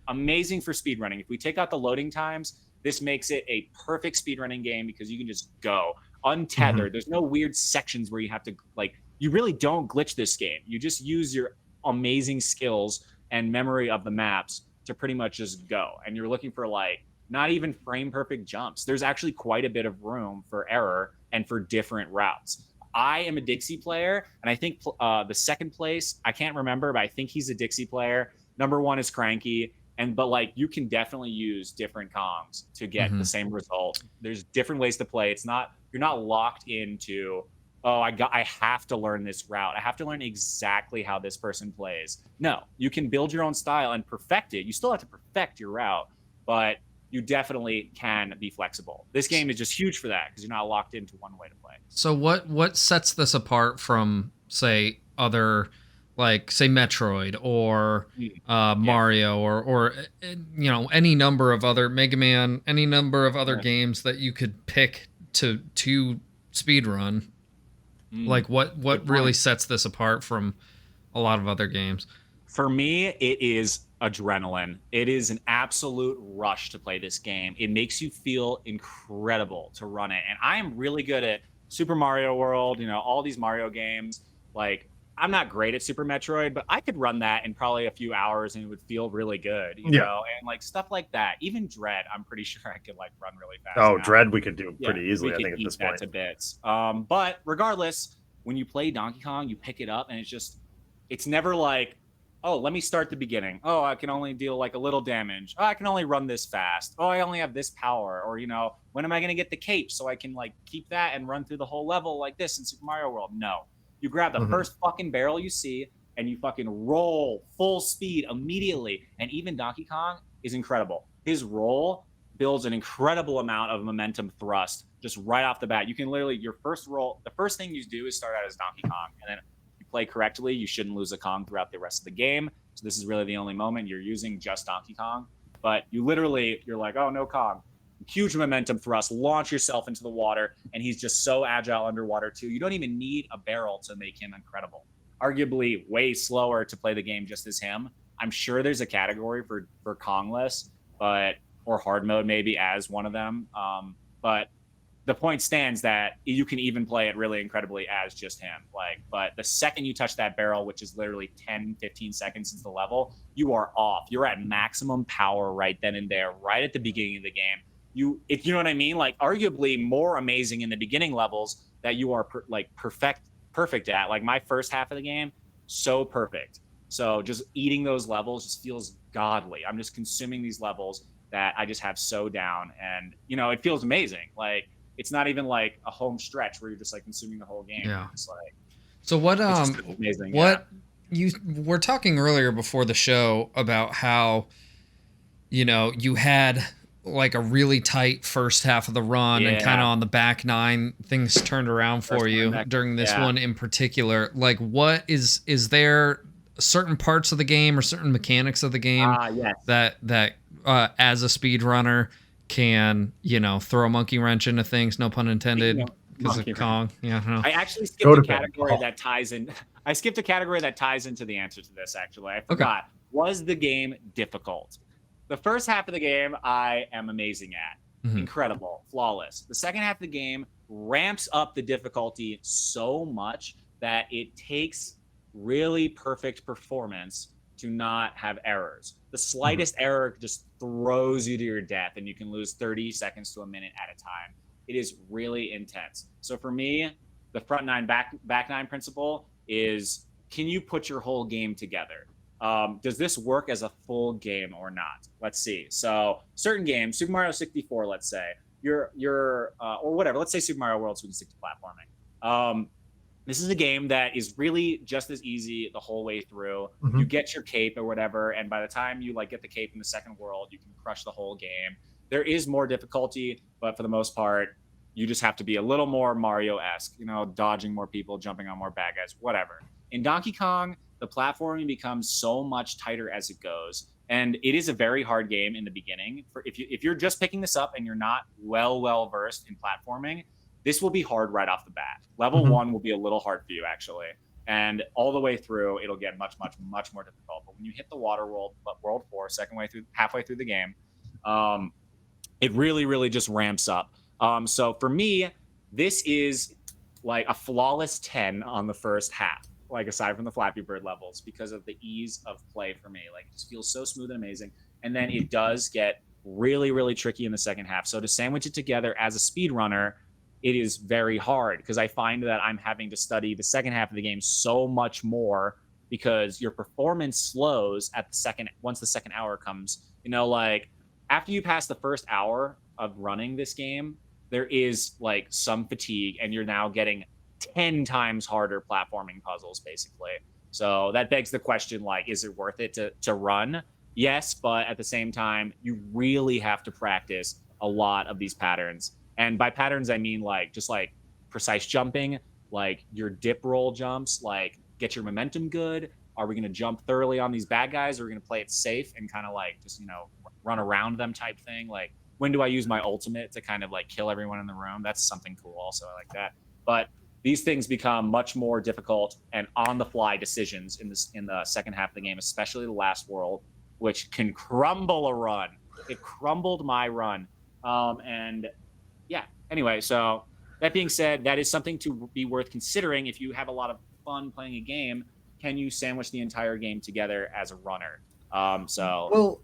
Amazing for speedrunning. If we take out the loading times, this makes it a perfect speedrunning game because you can just go untethered. There's no weird sections where you have to, like, you really don't glitch this game. You just use your amazing skills and memory of the maps to pretty much just go. And you're looking for like not even frame perfect jumps. There's actually quite a bit of room for error and for different routes. I am a Dixie player, and I think the second place, I can't remember, but I think he's a Dixie player. Number one is Cranky. But like, you can definitely use different Kongs to get the same result. There's different ways to play. You're not locked into, oh, I have to learn this route. I have to learn exactly how this person plays. No, you can build your own style and perfect it. You still have to perfect your route, but you definitely can be flexible. This game is just huge for that because you're not locked into one way to play. So what sets this apart from, say, other, like, say, Metroid or Mario or any number of other Mega Man, any number of other games that you could pick to speedrun? Like, what really sets this apart from a lot of other games? For me, it is adrenaline. It is an absolute rush to play this game. It makes you feel incredible to run it. And I am really good at Super Mario World, all these Mario games. Like, I'm not great at Super Metroid, but I could run that in probably a few hours and it would feel really good, you know? And like stuff like that. Even Dread, I'm pretty sure I could like run really fast. Oh, now. Dread we could do pretty easily, I think, at this point. To bits. But regardless, when you play Donkey Kong, you pick it up and it's never like, oh, let me start the beginning. Oh, I can only deal like a little damage. Oh, I can only run this fast. Oh, I only have this power. Or, when am I going to get the cape so I can like keep that and run through the whole level like this in Super Mario World? No. You grab the first fucking barrel you see and you fucking roll full speed immediately. And even Donkey Kong is incredible. His roll builds an incredible amount of momentum thrust just right off the bat. You can literally, your first roll, the first thing you do is start out as Donkey Kong. And then if you play correctly, you shouldn't lose a Kong throughout the rest of the game. So this is really the only moment you're using just Donkey Kong. But you're like, oh, no Kong. Huge momentum thrust, launch yourself into the water, and he's just so agile underwater too. You don't even need a barrel to make him incredible. Arguably way slower to play the game just as him. I'm sure there's a category for Kongless, or hard mode maybe as one of them. But the point stands that you can even play it really incredibly as just him. But the second you touch that barrel, which is literally 10, 15 seconds into the level, you are off. You're at maximum power right then and there, right at the beginning of the game. If you know what I mean, like arguably more amazing in the beginning levels that you are perfect at. Like my first half of the game, so perfect. So just eating those levels just feels godly. I'm just consuming these levels that I just have so down, and it feels amazing. Like it's not even like a home stretch where you're just like consuming the whole game. Yeah. It's like, so what amazing. What you were talking earlier before the show about how you had like a really tight first half of the run, and kind of on the back nine things turned around for you during this one in particular. Like, what is there certain parts of the game or certain mechanics of the game that as a speedrunner can throw a monkey wrench into things, no pun intended, because of Kong? I actually skipped a category that ties in. I skipped a category that ties into the answer to this. Actually, I forgot. Was the game difficult? The first half of the game, I am amazing at. Incredible, flawless. The second half of the game ramps up the difficulty so much that it takes really perfect performance to not have errors. The slightest error just throws you to your death, and you can lose 30 seconds to a minute at a time. It is really intense. So for me, the front nine, back nine principle is, can you put your whole game together? Does this work as a full game or not? Let's see. So certain games, Super Mario 64, let's say, or whatever. Let's say Super Mario World, so we can stick to platforming. This is a game that is really just as easy the whole way through. You get your cape or whatever, and by the time you get the cape in the second world, you can crush the whole game. There is more difficulty, but for the most part, you just have to be a little more Mario-esque, dodging more people, jumping on more bad guys, whatever. In Donkey Kong, the platforming becomes so much tighter as it goes, and it is a very hard game in the beginning. If you're just picking this up and you're not well versed in platforming, this will be hard right off the bat. Level 1 will be a little hard for you, actually, and all the way through, it'll get much more difficult. But when you hit the water world 4, halfway through the game, it really just ramps up. So for me, this is like a flawless 10 on the first half. Like, aside from the Flappy Bird levels, because of the ease of play for me. Like, it just feels so smooth and amazing. And then it does get really tricky in the second half. So to sandwich it together as a speedrunner, it is very hard, because I find that I'm having to study the second half of the game so much more, because your performance slows once the second hour comes. Like, after you pass the first hour of running this game, there is like some fatigue, and you're now getting 10 times harder platforming puzzles, basically. So that begs the question, like, is it worth it to run? Yes, but at the same time, you really have to practice a lot of these patterns. And by patterns, I mean just precise jumping, like your dip roll jumps, like get your momentum good. Are we going to jump thoroughly on these bad guys? Or are we going to play it safe and kind of just, run around them type thing? Like, when do I use my ultimate to kind of kill everyone in the room? That's something cool also. I like that. But these things become much more difficult and on-the-fly decisions in the second half of the game, especially the last world, which can crumble a run. It crumbled my run. Anyway, so that being said, that is something to be worth considering if you have a lot of fun playing a game. Can you sandwich the entire game together as a runner? So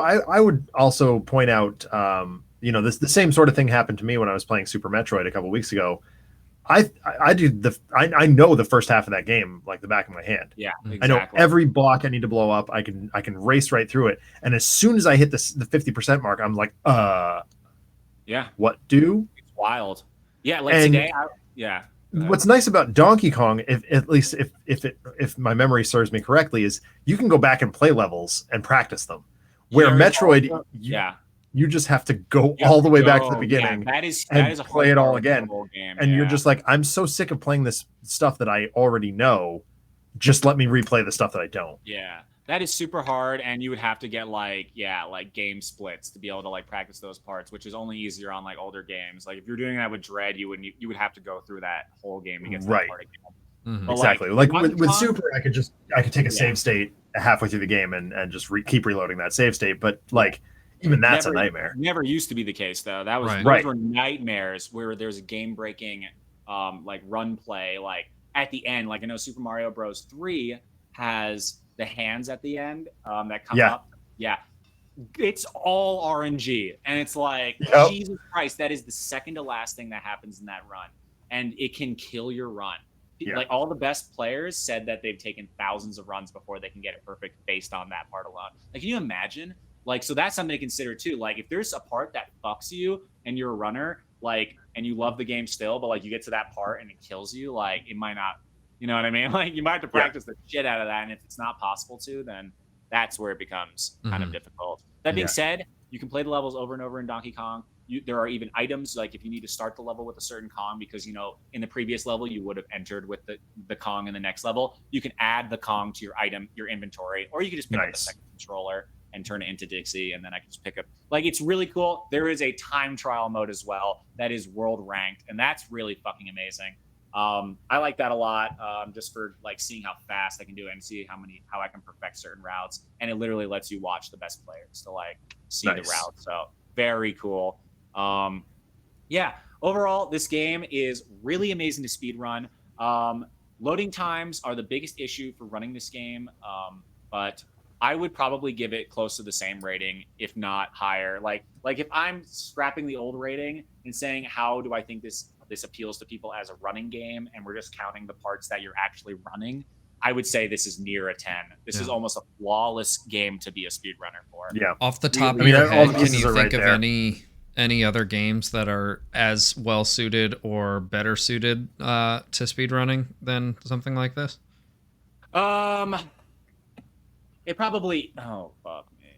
I would also point out, the same sort of thing happened to me when I was playing Super Metroid a couple weeks ago. I know the first half of that game like the back of my hand. Yeah, exactly. I know every block I need to blow up. I can race right through it. And as soon as I hit the 50% mark, I'm like, what do? It's wild. Yeah, today. What's nice about Donkey Kong, if my memory serves me correctly, is you can go back and play levels and practice them. Where Metroid, you just have to go all the way back to the beginning and play it all again. And you're just like, I'm so sick of playing this stuff that I already know. Just let me replay the stuff that I don't. Yeah, that is super hard, and you would have to get game splits to be able to practice those parts, which is only easier on older games. Like, if you're doing that with Dread, you would have to go through that whole game to get to that part again. Exactly. With Super, I could take a save state halfway through the game and just keep reloading that save state, but even that's a nightmare. Never used to be the case, though. That was those were nightmares where there's a game-breaking run play at the end. I know Super Mario Bros. 3 has the hands at the end that come up. Yeah. It's all RNG. And it's Jesus Christ, that is the second to last thing that happens in that run. And it can kill your run. Yeah. All the best players said that they've taken thousands of runs before they can get it perfect based on that part alone. Can you imagine? So that's something to consider too. If there's a part that fucks you and you're a runner, and you love the game still, but you get to that part and it kills you, it might not, you know what I mean? You might have to practice the shit out of that. And if it's not possible to, then that's where it becomes kind of difficult. That being said, you can play the levels over and over in Donkey Kong. There are even items, like if you need to start the level with a certain Kong, because, you know, in the previous level, you would have entered with the Kong in the next level. You can add the Kong to your inventory, or you can just pick up the second controller and turn it into Dixie, and then I can just pick up. Like, it's really cool. There is a time trial mode as well that is world ranked, and that's really fucking amazing. I like that a lot, just for like seeing how fast I can do it and see how I can perfect certain routes. And it literally lets you watch the best players to like see the route. So very cool. Yeah, overall, this game is really amazing to speed run. Loading times are the biggest issue for running this game, but I would probably give it close to the same rating, if not higher. Like if I'm scrapping the old rating and saying how do I think this appeals to people as a running game, and we're just counting the parts that you're actually running, I would say this is near a 10. This is almost a flawless game to be a speedrunner for. Yeah. Off the top of your head, can you think of any other games that are as well suited or better suited to speedrunning than something like this? It probably. Oh fuck me.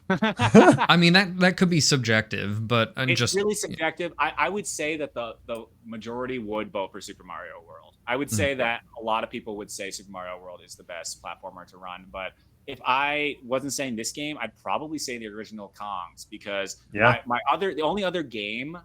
I mean, that could be subjective, but it's just really subjective. I would say that the majority would vote for Super Mario World. I would say that a lot of people would say Super Mario World is the best platformer to run, but if I wasn't saying this game, I'd probably say the original Kongs, because the only other game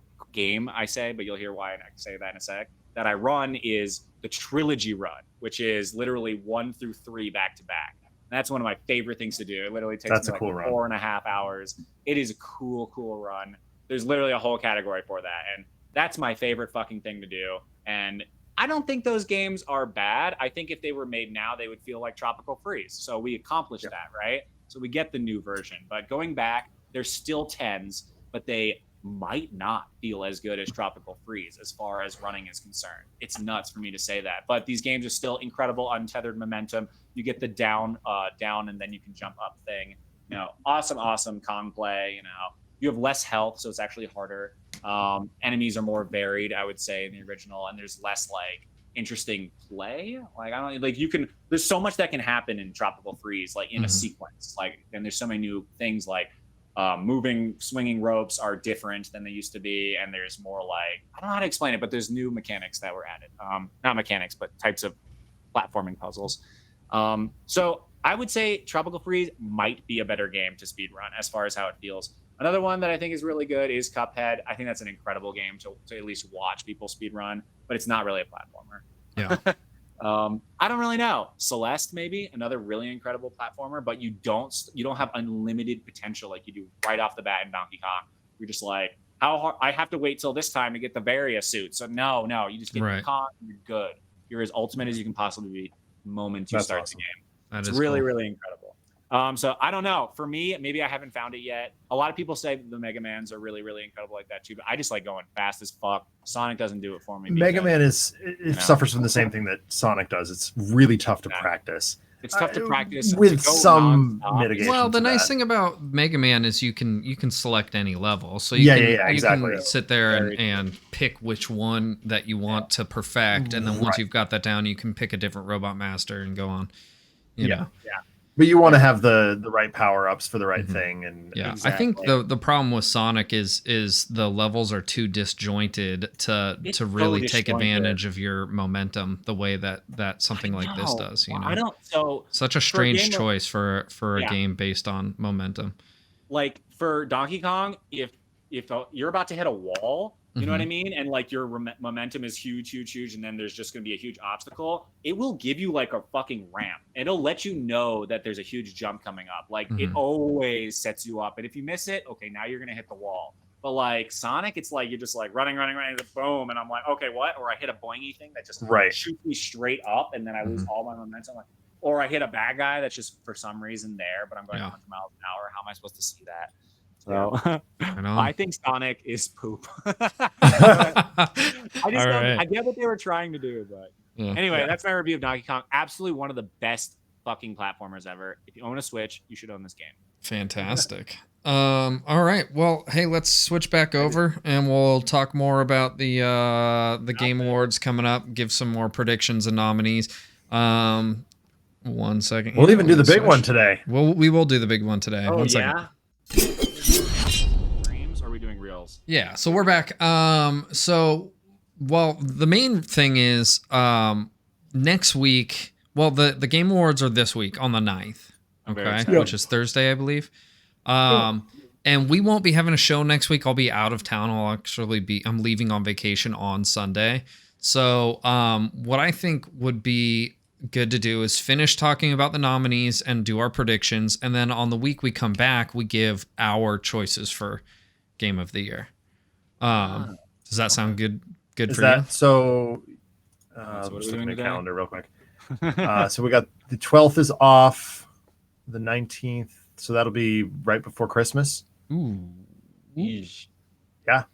I say, but you'll hear why I say that in a sec, that I run is the trilogy run, which is literally 1 through 3 back to back. That's one of my favorite things to do. It literally takes me like 4.5 hours. It is a cool run. There's literally a whole category for that, and that's my favorite fucking thing to do. And I don't think those games are bad. I think if they were made now, they would feel like Tropical Freeze. So we accomplished that, right? So we get the new version. But going back, they're still 10s, but they might not feel as good as Tropical Freeze as far as running is concerned. It's nuts for me to say that. But these games are still incredible, untethered momentum. You get the down, and then you can jump up thing. You know, awesome Kong play. You know, you have less health, so it's actually harder. Enemies are more varied, I would say, in the original, and there's less like interesting play. Like there's so much that can happen in Tropical Freeze, like in a sequence. Like, and there's so many new things like swinging ropes are different than they used to be, and there's more like, I don't know how to explain it, but there's new mechanics that were added. Not mechanics, but types of platforming puzzles. So I would say Tropical Freeze might be a better game to speedrun as far as how it feels. Another one that I think is really good is Cuphead. I think that's an incredible game to at least watch people speedrun, but it's not really a platformer. Yeah. I don't really know. Celeste, maybe another really incredible platformer, but you don't have unlimited potential like you do right off the bat in Donkey Kong. You're just like, how hard? I have to wait till this time to get the Varia suit. So no, you just get the Kong. You're good. You're as ultimate as you can possibly be the moment you start the game. It's really incredible. So I don't know. For me, maybe I haven't found it yet. A lot of people say the Mega Mans are really incredible like that too, but I just like going fast as fuck. Sonic doesn't do it for me. Mega Man suffers from the same thing that Sonic does. It's really tough to practice. It's tough to practice with some mitigation. Well, the nice thing about Mega Man is you can select any level, so you can sit there and pick which one that you want to perfect, and then once you've got that down, you can pick a different Robot Master and go on. You know. But you want to have the right power ups for the right thing, and I think the problem with Sonic is the levels are too disjointed to really take advantage of your momentum the way that something like this does. You know, such a strange choice for a game based on momentum. Like for Donkey Kong, if you're about to hit a wall, you know what I mean? And like your momentum is huge. And then there's just going to be a huge obstacle. It will give you like a fucking ramp. It'll let you know that there's a huge jump coming up. Like it always sets you up. And if you miss it, okay, now you're going to hit the wall. But like Sonic, it's like, you're just like running, boom. And I'm like, okay, what? Or I hit a boingy thing that just shoots me straight up. And then I lose all my momentum. Or I hit a bad guy that's just for some reason there, but I'm going 100 miles an hour. How am I supposed to see that? So I think Sonic is poop. I get what they were trying to do, but anyway, that's my review of Donkey Kong. Absolutely one of the best fucking platformers ever. If you own a Switch, you should own this game. Fantastic. All right. Well, hey, let's switch back over and we'll talk more about the Game Awards coming up, give some more predictions and nominees. 1 second. We'll here. even do the big one today. We will do the big one today. Oh, 1 second. Streams? Or are we doing reels? Yeah, so we're back. The main thing is next week. Well, the Game Awards are this week on the 9th. Okay, which is Thursday, I believe. And we won't be having a show next week. I'll be out of town. I'm leaving on vacation on Sunday. So what I think would be good to do is finish talking about the nominees and do our predictions. And then on the week we come back, we give our choices for Game of the Year. Does that sound good for you? So, what are we just doing looking at the today? calendar real quick. So we got the 12th is off, the 19th. So that'll be right before Christmas. Ooh. Yeesh. Yeah.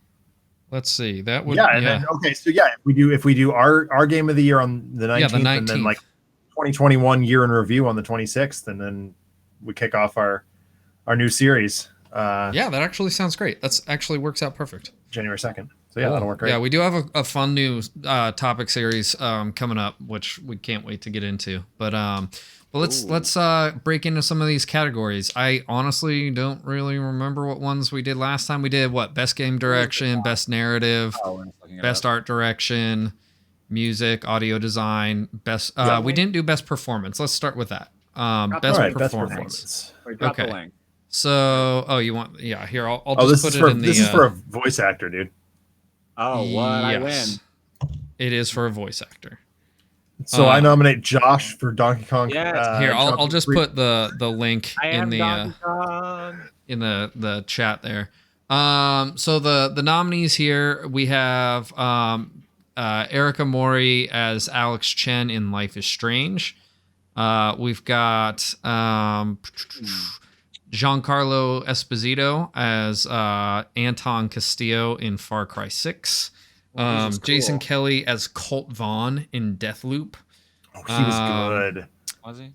Let's see. That would And then, okay, so if we do our Game of the Year on the 19th, the 19th. and then like 2021 year in review on the 26th, and then we kick off our new series. Yeah, that actually sounds great. That's actually works out perfect. January 2nd. So yeah, that'll work great. Yeah, we do have a fun new topic series coming up, which we can't wait to get into. But let's break into some of these categories. I honestly don't really remember what ones we did last time. We did best game direction, best narrative, best art direction, music, audio design, best. We didn't do best performance. Let's start with that. Best performance. Wait, drop the link. So, you want? Yeah, here I'll this just is put it in the. This is for a voice actor, dude. Oh, what? I win. It is for a voice actor. So I nominate Josh for Donkey Kong. Yes. Here, I'll just put the link in the the chat there. So the nominees here, we have Erica Mori as Alex Chen in Life is Strange. We've got Giancarlo Esposito as Anton Castillo in Far Cry 6. Cool. Jason Kelly as Colt Vaughn in Deathloop. Oh, he was good. Was he?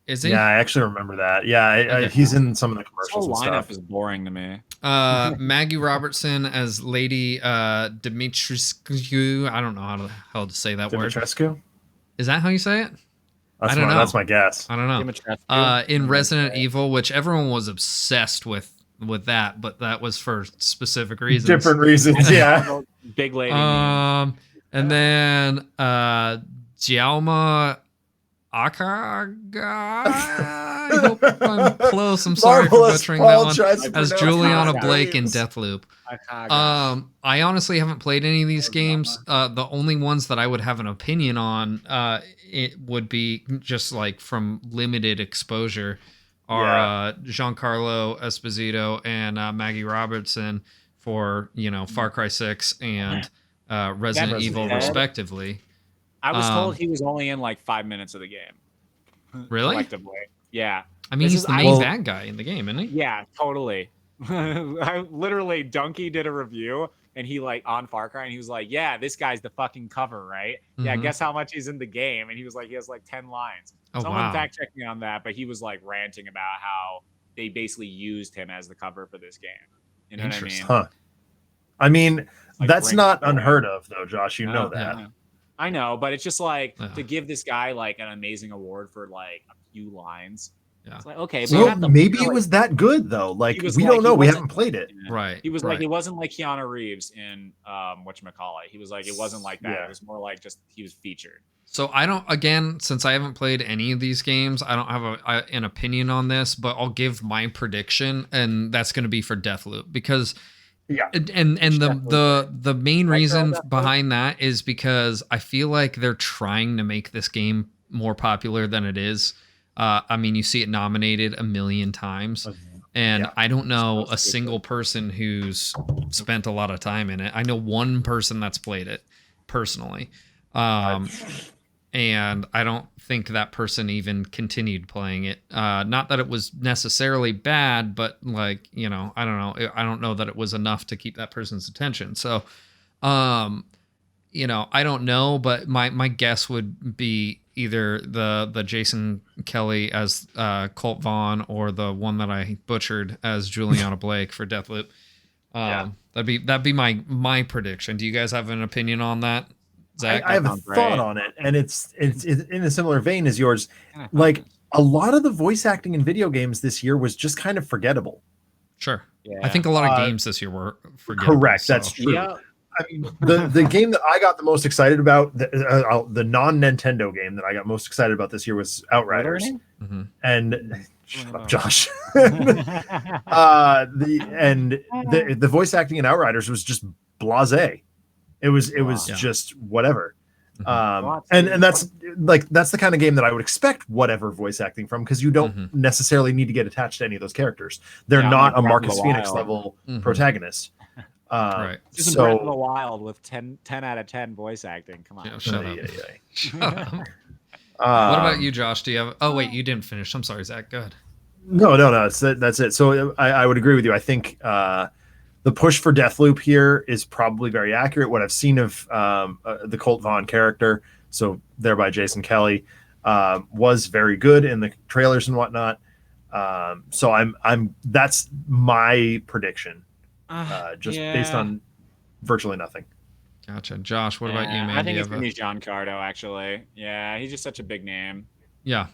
Is he? Yeah, I actually remember that. Yeah, he's in some of the commercials The whole and lineup stuff. is boring to me. Maggie Robertson as Lady Dimitrescu. I don't know how the hell to say that word. Dimitrescu? Is that how you say it? I don't know. That's my guess. I don't know. In Resident Evil, which everyone was obsessed with that, but that was for specific reasons. Different reasons, yeah. Big lady. And then Jalma Akaga. I hope I'm close. I'm sorry for butchering that one. As Juliana Blake in Deathloop. I honestly haven't played any of these games. The only ones that I would have an opinion on it would be just like from limited exposure are Giancarlo Esposito and Maggie Robertson for Far Cry 6 and Resident Evil respectively. I was told he was only in like 5 minutes of the game. Really? Collectively. Yeah. I mean, he's the main bad guy in the game, isn't he? Yeah, totally. I literally, Donkey did a review and he on Far Cry and he was like, yeah, this guy's the fucking cover, right? Mm-hmm. Yeah, guess how much he's in the game? And he was like, he has like 10 lines. Someone fact checked me on that, but he was like ranting about how they basically used him as the cover for this game. You know what I mean? Huh. I mean, that's not unheard of though, Josh. You know that. Yeah. I know, but it's just like to give this guy like an amazing award for like a few lines. Yeah. It's like, okay, but maybe it was that good though. Like we don't know. We haven't played it. Right. He was like, it wasn't like Keanu Reeves in whatchamacallit. He was like, it wasn't like that. Yeah. It was more like just he was featured. So since I haven't played any of these games, I don't have an opinion on this, but I'll give my prediction, and that's going to be for Deathloop because. Yeah, and the main reason behind that is because I feel like they're trying to make this game more popular than it is. I mean, you see it nominated a million times, and I don't know a single person who's spent a lot of time in it. I know one person that's played it personally, and I don't think that person even continued playing it. Not that it was necessarily bad, but like, I don't know. I don't know that it was enough to keep that person's attention. So, I don't know, but my guess would be either the Jason Kelly as Colt Vaughn or the one that I butchered as Juliana Blake for Deathloop. That'd be my prediction. Do you guys have an opinion on that? Zach? I have a sounds thought great. on it, and it's in a similar vein as yours. Like a lot of the voice acting in video games this year was just kind of forgettable. Sure. Yeah. I think a lot of games this year were forgettable. Correct. So. That's true. Yeah. I mean, the game that I got the most excited about, the non-Nintendo game that I got most excited about this year was Outriders. Mm-hmm. And shut up, Josh. The voice acting in Outriders was just blasé. It was just whatever. And that's the kind of game that I would expect whatever voice acting from, because you don't necessarily need to get attached to any of those characters. They're not a Marcus Phoenix level protagonist. Right. Just Breath of the Wild with 10 out of 10 voice acting. Come on. Yeah, shut up. Shut up. What What about you, Josh? Do you have? Oh wait, you didn't finish. I'm sorry, Zach. Go ahead. No. That's it. So I would agree with you. I think the push for Deathloop here is probably very accurate. What I've seen of the Colt Vaughn character, so thereby Jason Kelly, was very good in the trailers and whatnot. So I'm that's my prediction, based on virtually nothing. Gotcha. Josh, what about you, man? I think it's gonna be Giancarlo, actually. Yeah, he's just such a big name. Yeah.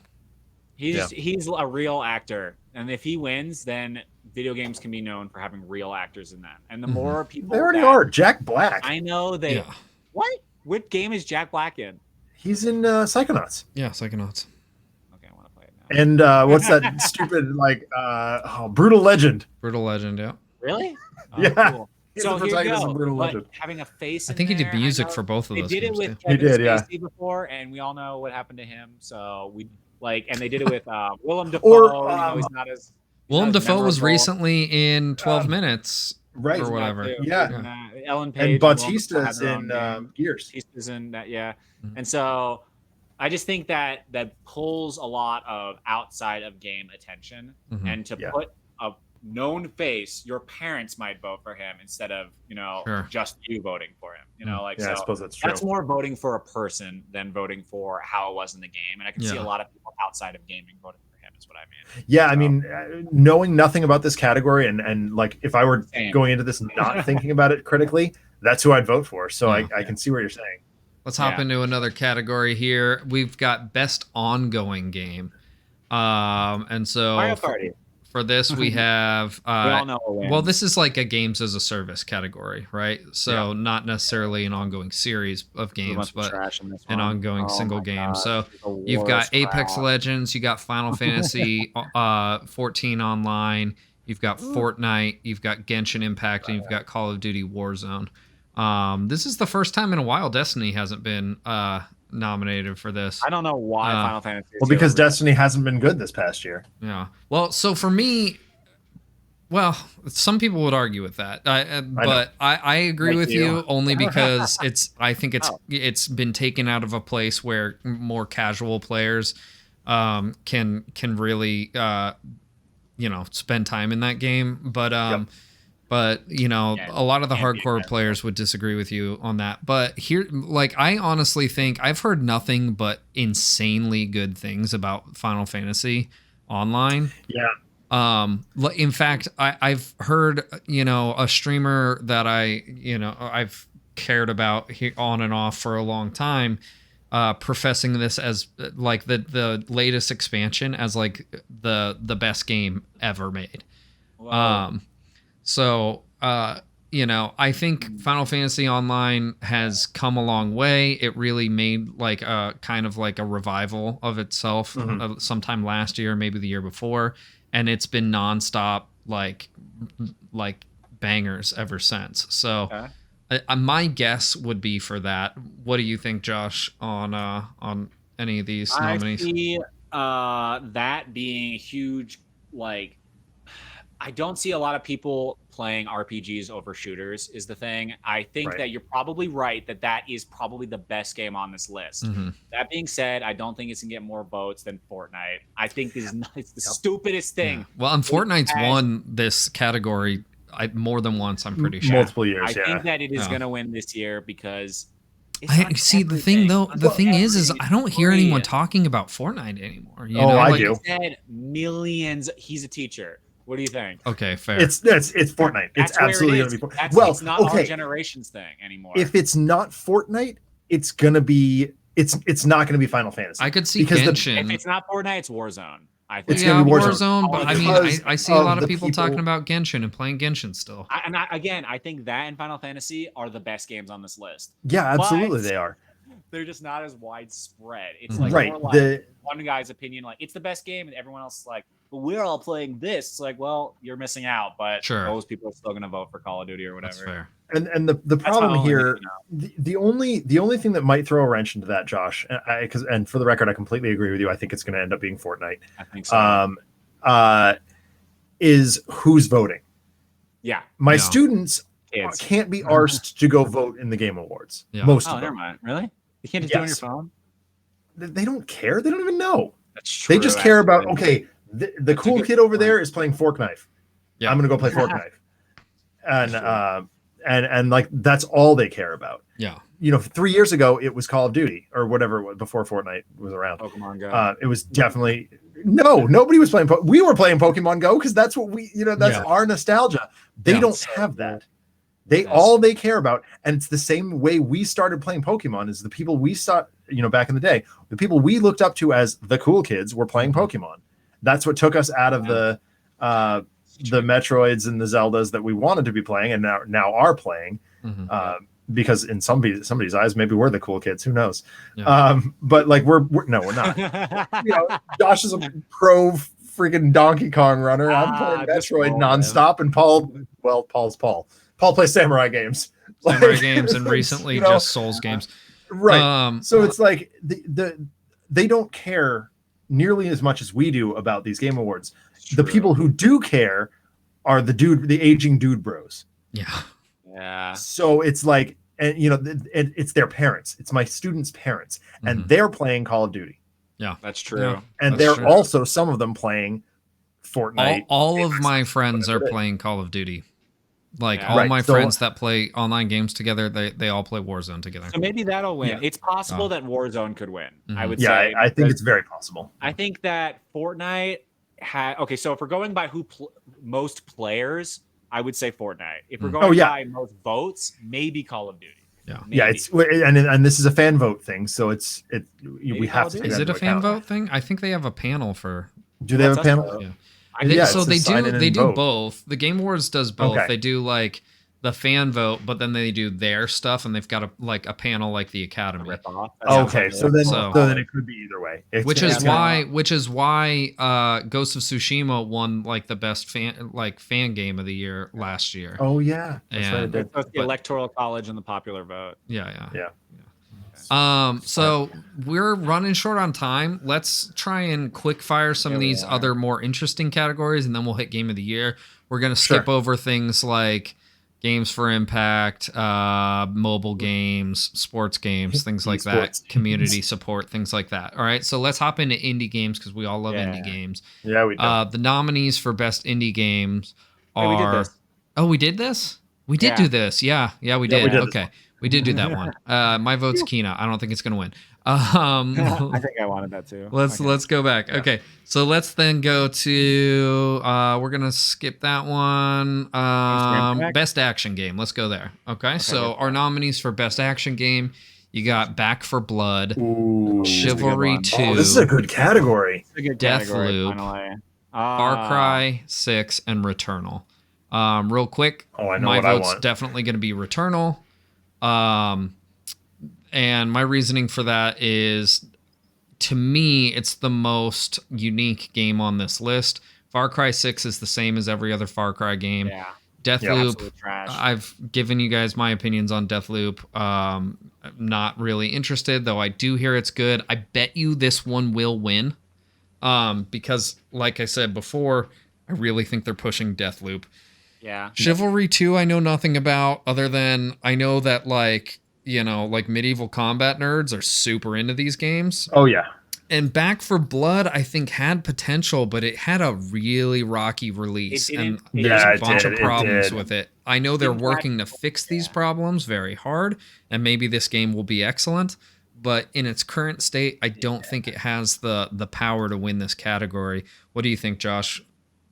He's a real actor, and if he wins, then video games can be known for having real actors in them. And the more people, they already are. Jack Black. I know they. Yeah. What game is Jack Black in? He's in Psychonauts. Yeah, Psychonauts. Okay, I want to play it now. And what's that stupid Brutal Legend? Brutal Legend. Yeah. Really? Oh, Yeah. Cool. He's So the here you protagonist go. of Brutal But Legend. having a face. I think he in did there, music I know for both of they those did games. it with too. Kevin did, yeah. Spacey before, and we all know what happened to him. So and they did it with Willem Dafoe. Or, he's not as. Willem Dafoe was memorable. recently in 12 minutes Right. or whatever. Yeah. And, Ellen Page And Bautista's in in Gears. Bautista's in that, yeah. Mhm. And so I just think that pulls a lot of outside of game attention, Mhm. and to put a known face, your parents might vote for him instead of Sure. just you voting for him. I I suppose that's true. that's more voting for a person than voting for how it was in the game. And I can see a lot of people outside of gaming voting for him. Is what I mean. Yeah, I mean, knowing nothing about this category and like if I were Same. going into this not thinking about it critically, that's who I'd vote for. So Yeah. I can see what you're saying. Let's hop into another category here. We've got best ongoing game. And so Mario Party. for this we have We all know what wins. well, this is like a games as a service category, right? So not necessarily an ongoing series of games, but an ongoing single game. So you've got Apex Legends, you got Final Fantasy 14 online, you've got Fortnite, you've got Genshin Impact, and you've got Call of Duty Warzone. This is the first time in a while Destiny hasn't been nominated for this. I don't know why Final Fantasy. Well, because Destiny hasn't been good this past year. Yeah. Well, so for me, some people would argue with that, but I agree with you only because I think it's been taken out of a place where more casual players can really spend time in that game, but a lot of the hardcore players would disagree with you on that. But here, like, I honestly think I've heard nothing but insanely good things about Final Fantasy Online. Yeah. In fact, I've heard, a streamer that I've cared about here on and off for a long time, professing this as like the latest expansion as like the best game ever made. Wow. I think Final Fantasy Online has come a long way. It really made like a kind of like a revival of itself sometime last year, maybe the year before. And it's been nonstop, like bangers ever since. So my guess would be for that. What do you think, Josh, on any of these nominees? I see that being huge, like, I don't see a lot of people playing RPGs over shooters is the thing. I think that you're probably right that is probably the best game on this list. Mm-hmm. That being said, I don't think it's going to get more votes than Fortnite. I think it's the stupidest thing. Yeah. Well, and Fortnite's won this category more than once, I'm pretty sure. Multiple years, I think that it is going to win this year because the thing is I don't hear anyone talking about Fortnite anymore. I do. Said millions. He's a teacher. What do you think? Okay, fair. It's Fortnite. It's absolutely going to be Fortnite. It's not our generation's thing anymore. If it's not Fortnite, it's gonna be it's not gonna be Final Fantasy. I could see because Genshin. If it's not Fortnite, it's Warzone. I think. It's gonna be Warzone. But I mean, Because I see a lot of of the people talking about Genshin and playing Genshin still. Again, I think that and Final Fantasy are the best games on this list. Yeah, absolutely, But they are. they're just not as widespread. It's Mhm. like Right. more like one guy's opinion, like it's the best game, and everyone else is like, but we're all playing this. It's like, well, you're missing out. But Sure. those people are still gonna vote for Call of Duty or That's whatever. fair. And the problem only here, thing, the only thing that might throw a wrench into that, Josh, and for the record, I completely agree with you. I think it's going to end up being Fortnite. I think so. Is who's voting? Yeah. My Yeah. students Kids. can't be arsed to go vote in the Game Awards. Yeah. Most Oh, of never them, mind. Really? You can't just do it on your Yes. phone? they don't care. They don't even know. That's true. They just care about actually. okay. The cool good kid over point. there is playing Fork Knife. Yeah. I'm going to go play Fork Knife, and like that's all they care about. Yeah. 3 years ago it was Call of Duty or whatever it was before Fortnite was around. Pokemon Go. It was definitely nobody was playing. We were playing Pokemon Go because that's what that's Yeah. our nostalgia. They Yeah. don't have that. They care about, and it's the same way we started playing Pokemon. Is the people we saw, back in the day, the people we looked up to as the cool kids were playing Pokemon. That's what took us out of the Metroids and the Zeldas that we wanted to be playing, and now are playing. Mhm. Because in somebody's eyes, maybe we're the cool kids. Who knows? Yeah. But like we're not. Josh is a pro freaking Donkey Kong runner. I'm playing just Metroid roll, nonstop, and Paul's Paul. Paul plays Samurai games. Samurai games and recently just Souls games. Right. So it's like they don't care nearly as much as we do about these game awards. The people who do care are the aging dude bros. Yeah. Yeah. So it's like, and it's their parents. It's my students' parents, and they're playing Call of Duty. Yeah, That's true. Yeah. And That's they're true. also, some of them, playing Fortnite. All of my friends are whatever it is. playing Call of Duty. Like Yeah. all Right, my so- friends that play online games together, they all play Warzone together. So maybe that'll win. Yeah. It's possible that Warzone could win. I Mhm. would Yeah, say. I think because it's very possible. I think that Fortnite had. Okay, so if we're going by most players, I would say Fortnite. If we're Mm. going Oh, yeah. by most votes, maybe Call of Duty. Yeah. Yeah, Maybe. and this is a fan vote thing, so we Call have of to. Duty. take Is that it a into fan account. vote thing? I think they have a panel for. Do they have a That's us, panel? though. Yeah. I They, think Yeah, so it they says sign in do and do vote. both. The Game Awards does both. Okay. They do like the fan vote, but then they do their stuff, and they've got a panel like the Academy. rip off. Okay, so then So- it could be either way. Which It's- is why Ghost of Tsushima won like the best fan game of the year last year. Oh yeah, that's right. It And- did. So it's the Electoral College and the popular vote. Yeah. Yeah. So we're running short on time. Let's try and quick fire some of Here we these are. other more interesting categories, and then we'll hit Game of the Year. We're gonna skip Sure. over things like games for impact, mobile games, sports games, things like that, Esports. community support, things like that. All right, so let's hop into indie games because we all love Yeah. indie games. Yeah, we did. The nominees for best indie games Hey, we did are. this. Oh, we did this. We did Yeah. do this. Yeah, we Yeah, did. we did this Okay, one. we did do that one. My vote's Kina. I don't think it's gonna win. I think I wanted that too. Let's go back. Okay, so let's then go to we're gonna skip that one. Impact? Best action game. Let's go there. Okay, so let's our nominees for best action game, you got Back for Blood, Ooh. Chivalry one. 2, Oh, this is a good category. It's a good Death category, Loop, finally. Far Cry 6, and Returnal. Real quick, Oh, I know my what I vote's want. definitely going to be Returnal. And my reasoning for that is, to me, it's the most unique game on this list. Far Cry 6 is the same as every other Far Cry game. Yeah. Deathloop, Absolute trash. I've given you guys my opinions on Deathloop. I'm not really interested, though I do hear it's good. I bet you this one will win. Because, like I said before, I really think they're pushing Deathloop. Yeah. Chivalry 2, I know nothing about, other than I know that, like medieval combat nerds are super into these games. Oh yeah. And Back for Blood, I think, had potential, but it had a really rocky release. It And didn't- there's Yeah, a it bunch did, of it problems did. with it. I know they're Didn't working to practical, fix these yeah. problems very hard, and maybe this game will be excellent. But in its current state, I don't think it has the power to win this category. What do you think, Josh?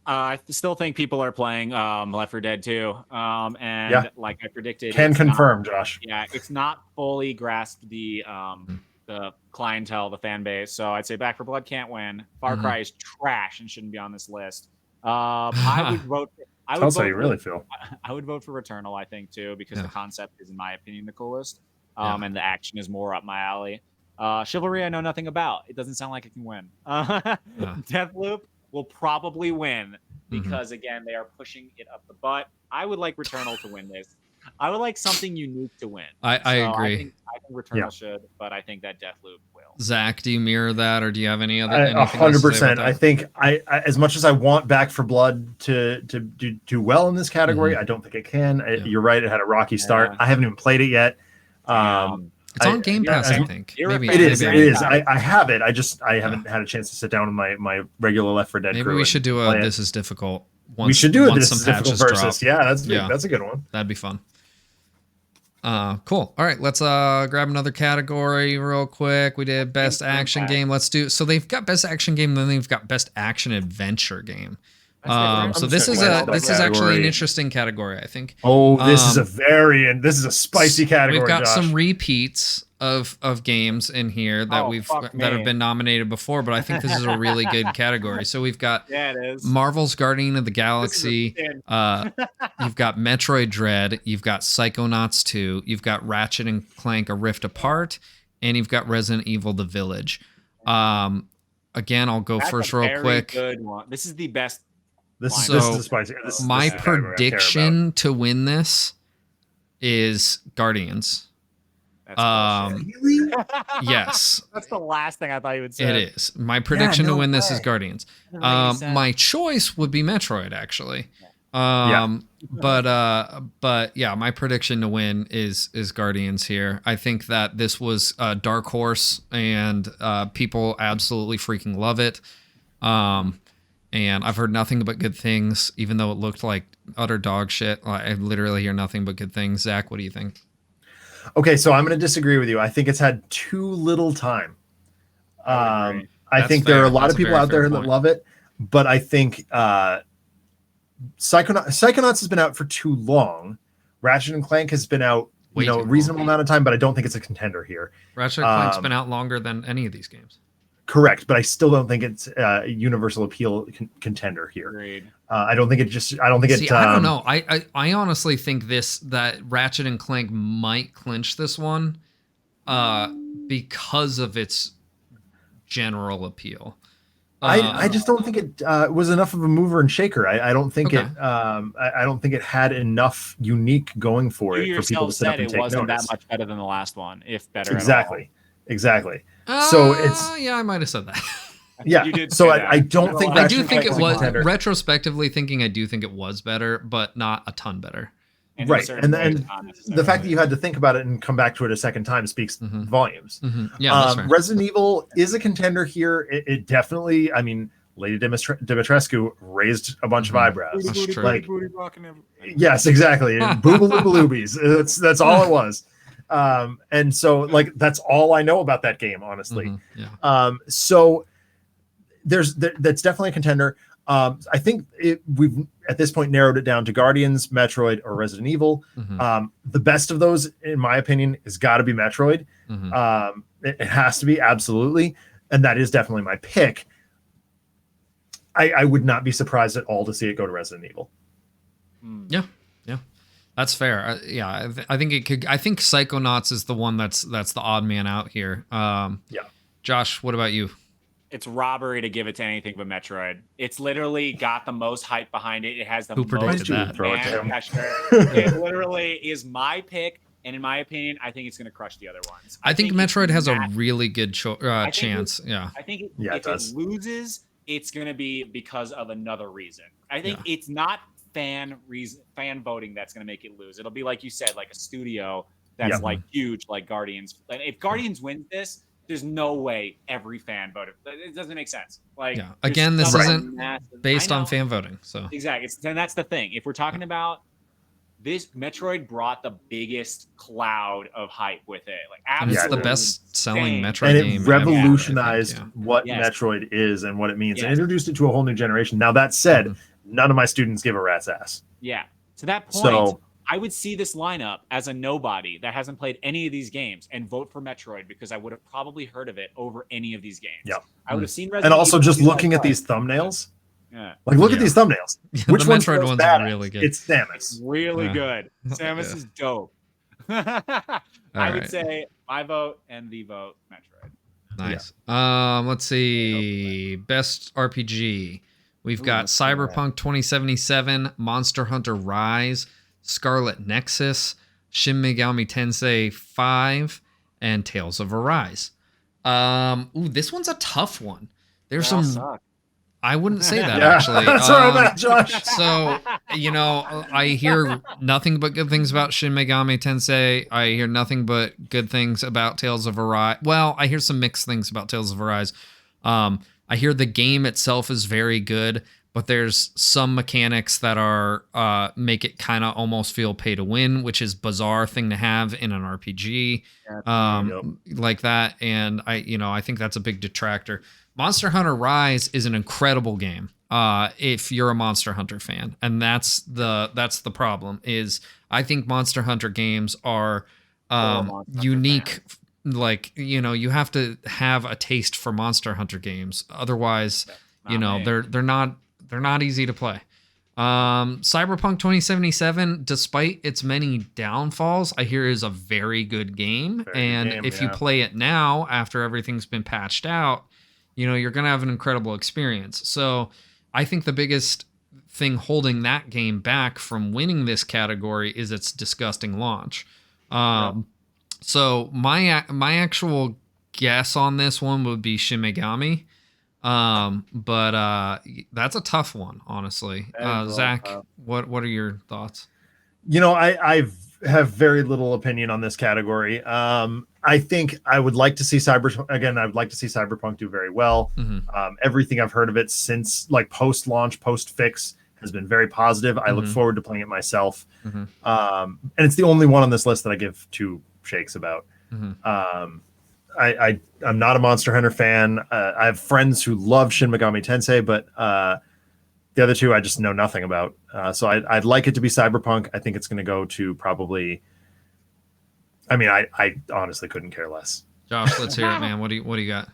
I still think people are playing Left 4 Dead 2. And like I predicted, Can confirm, Josh. Yeah, it's not fully grasped the clientele, the fan base. So I'd say Back 4 Blood can't win. Far Cry is trash and shouldn't be on this list. I would vote. Tell us how you really feel. I would vote for Returnal, I think, too, because the concept is, in my opinion, the coolest. And the action is more up my alley. Chivalry, I know nothing about. It doesn't sound like it can win. Deathloop will probably win because, again, they are pushing it up the butt. I would like Returnal to win this. I would like something unique to win. I agree. I think Returnal should, but I think that Deathloop will. Zach, do you mirror that, or do you have any other? 100%. I think I as much as I want Back 4 Blood to do well in this category, I don't think it can. You're right; it had a rocky start. I haven't even played it yet. It's on Game Pass, I think. Maybe it is. I have it. I haven't had a chance to sit down with my regular Left 4 Dead crew. Maybe we should do a This Is Difficult. We should do a This Is Difficult versus. Drop. That's a good one. That'd be fun. Cool. All right, let's grab another category real quick. We did best action game. Let's do. So they've got best action game, then they've got best action adventure game. So this is actually an interesting category, I think. This is a spicy category. We've got Josh. some repeats of games in here that that have been nominated before, but I think this is a really good category. So we've got Marvel's Guardian of the Galaxy. You've got Metroid Dread. You've got Psychonauts 2. You've got Ratchet and Clank: A Rift Apart, and you've got Resident Evil: The Village. Again, I'll go first real quick. Good one. This is the best. This is a spicy. My prediction to win this is Guardians. Yes. That's the last thing I thought you would say. It is. My prediction to win this is Guardians. My choice would be Metroid, actually. But yeah, my prediction to win is Guardians here. I think that this was a dark horse, and people absolutely freaking love it. And I've heard nothing but good things, even though it looked like utter dog shit. I literally hear nothing but good things. Zach, what do you think? Okay, so I'm going to disagree with you. I think it's had too little time. I think there are a lot of people out there that love it, but I think Psychonauts has been out for too long. Ratchet and Clank has been out a reasonable amount of time, but I don't think it's a contender here. Ratchet and Clank's been out longer than any of these games. Correct, but I still don't think it's a universal appeal contender here. Agreed. I don't think it. I don't know. I honestly think that Ratchet and Clank might clinch this one, because of its general appeal. I just don't think it was enough of a mover and shaker. I don't think it. I don't think it had enough unique going for it for people to sit up and take notice. It wasn't that much better than the last one, if better. Exactly. So it's I might have said that. Yeah. You did. So I don't think. I do think it was retrospectively thinking. I do think it was better, but not a ton better. Right, and the fact that you had to think about it and come back to it a second time speaks volumes. Yeah, Resident Evil is a contender here. It definitely. I mean, Lady Dimitrescu raised a bunch of eyebrows. That's true. Like, yes, exactly. Boobaloobaloobies. That's all it was. And so like that's all I know about that game, honestly. So that's definitely a contender. I think we've at this point narrowed it down to Guardians, Metroid, or Resident Evil. The best of those, in my opinion, has got to be Metroid. It has to be, absolutely, and that is definitely my pick. I would not be surprised at all to see it go to Resident Evil. Yeah. That's fair. I think it could. I think Psychonauts is the one that's the odd man out here. Josh, what about you? It's robbery to give it to anything but Metroid. It's literally got the most hype behind it. It has the most fan pressure. It literally is my pick, and in my opinion, I think it's going to crush the other ones. I think Metroid has a really good chance. I think if it loses, it's going to be because of another reason. I think it's not fan voting that's going to make it lose. It'll be like you said, like a studio that's like huge, like Guardians. If Guardians wins this, there's no way every fan voted. It doesn't make sense. Like again, this isn't based on fan voting. So exactly, and that's the thing. If we're talking about this, Metroid brought the biggest cloud of hype with it. Like absolutely, it's the best-selling Metroid game. And it revolutionized what Metroid is and what it means, and introduced it to a whole new generation. Now that said, none of my students give a rat's ass. Yeah. To that point, So I would see this lineup as a nobody that hasn't played any of these games and vote for Metroid because I would have probably heard of it over any of these games. Yeah. I would have seen Resident and also Evil just and be looking like, at these thumbnails. yeah, Like, look at Yeah. these thumbnails. The Which one's Metroid the most ones are badass? really good. It's Samus. really Yeah. good. Samus Yeah. is dope. I would right. say my vote and the vote Metroid. Nice. Let's see. Best RPG. We've Ooh, got let's see that. Cyberpunk 2077, Monster Hunter Rise, Scarlet Nexus, Shin Megami Tensei 5, and Tales of Arise. This one's a tough one. There's They all some. suck. I wouldn't say that Yeah, actually. that's where I'm at, Josh. So, I hear nothing but good things about Shin Megami Tensei. I hear nothing but good things about Tales of Arise. Well, I hear some mixed things about Tales of Arise. I hear the game itself is very good, but there's some mechanics that are make it kind of almost feel pay to win, which is bizarre thing to have in an RPG like that. And I think that's a big detractor. Monster Hunter Rise is an incredible game if you're a Monster Hunter fan, and that's the problem. Is I think Monster Hunter games are unique. Like, you have to have a taste for Monster Hunter games, otherwise, they're not easy to play. Cyberpunk 2077, despite its many downfalls, I hear is a very good game. If you play it now after everything's been patched out, you're going to have an incredible experience. So I think the biggest thing holding that game back from winning this category is its disgusting launch. So my actual guess on this one would be Shin Megami. But that's a tough one, honestly. Zach, what are your thoughts? I have very little opinion on this category. I think I would like to see Cyberpunk do very well. Mm-hmm. Everything I've heard of it since post-launch, post-fix has been very positive. I look forward to playing it myself. Mm-hmm. And it's the only one on this list that I give two shakes about. Mm-hmm. I'm not a Monster Hunter fan. I have friends who love Shin Megami Tensei, but the other two I just know nothing about. So I'd like it to be Cyberpunk. I think it's going to go to probably. I honestly couldn't care less. Josh, let's hear it, man. What do you got?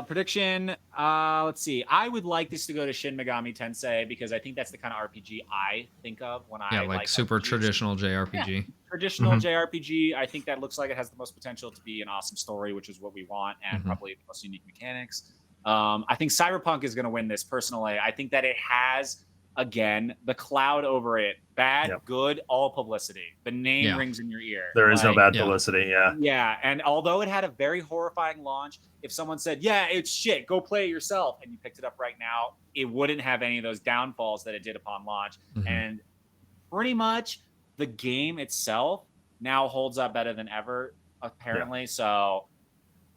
Prediction. Let's see. I would like this to go to Shin Megami Tensei because I think that's the kind of RPG I think of when I like super RPGs. Traditional JRPG. Yeah, traditional JRPG. I think that looks like it has the most potential to be an awesome story, which is what we want, and probably the most unique mechanics. I think Cyberpunk is going to win this personally. I think that it has, again, the cloud over it. Bad, good, all publicity. The name rings in your ear. There is no bad publicity, Yeah, and although it had a very horrifying launch, if someone said, yeah, it's shit, go play it yourself, and you picked it up right now, it wouldn't have any of those downfalls that it did upon launch. And pretty much the game itself now holds up better than ever, apparently. So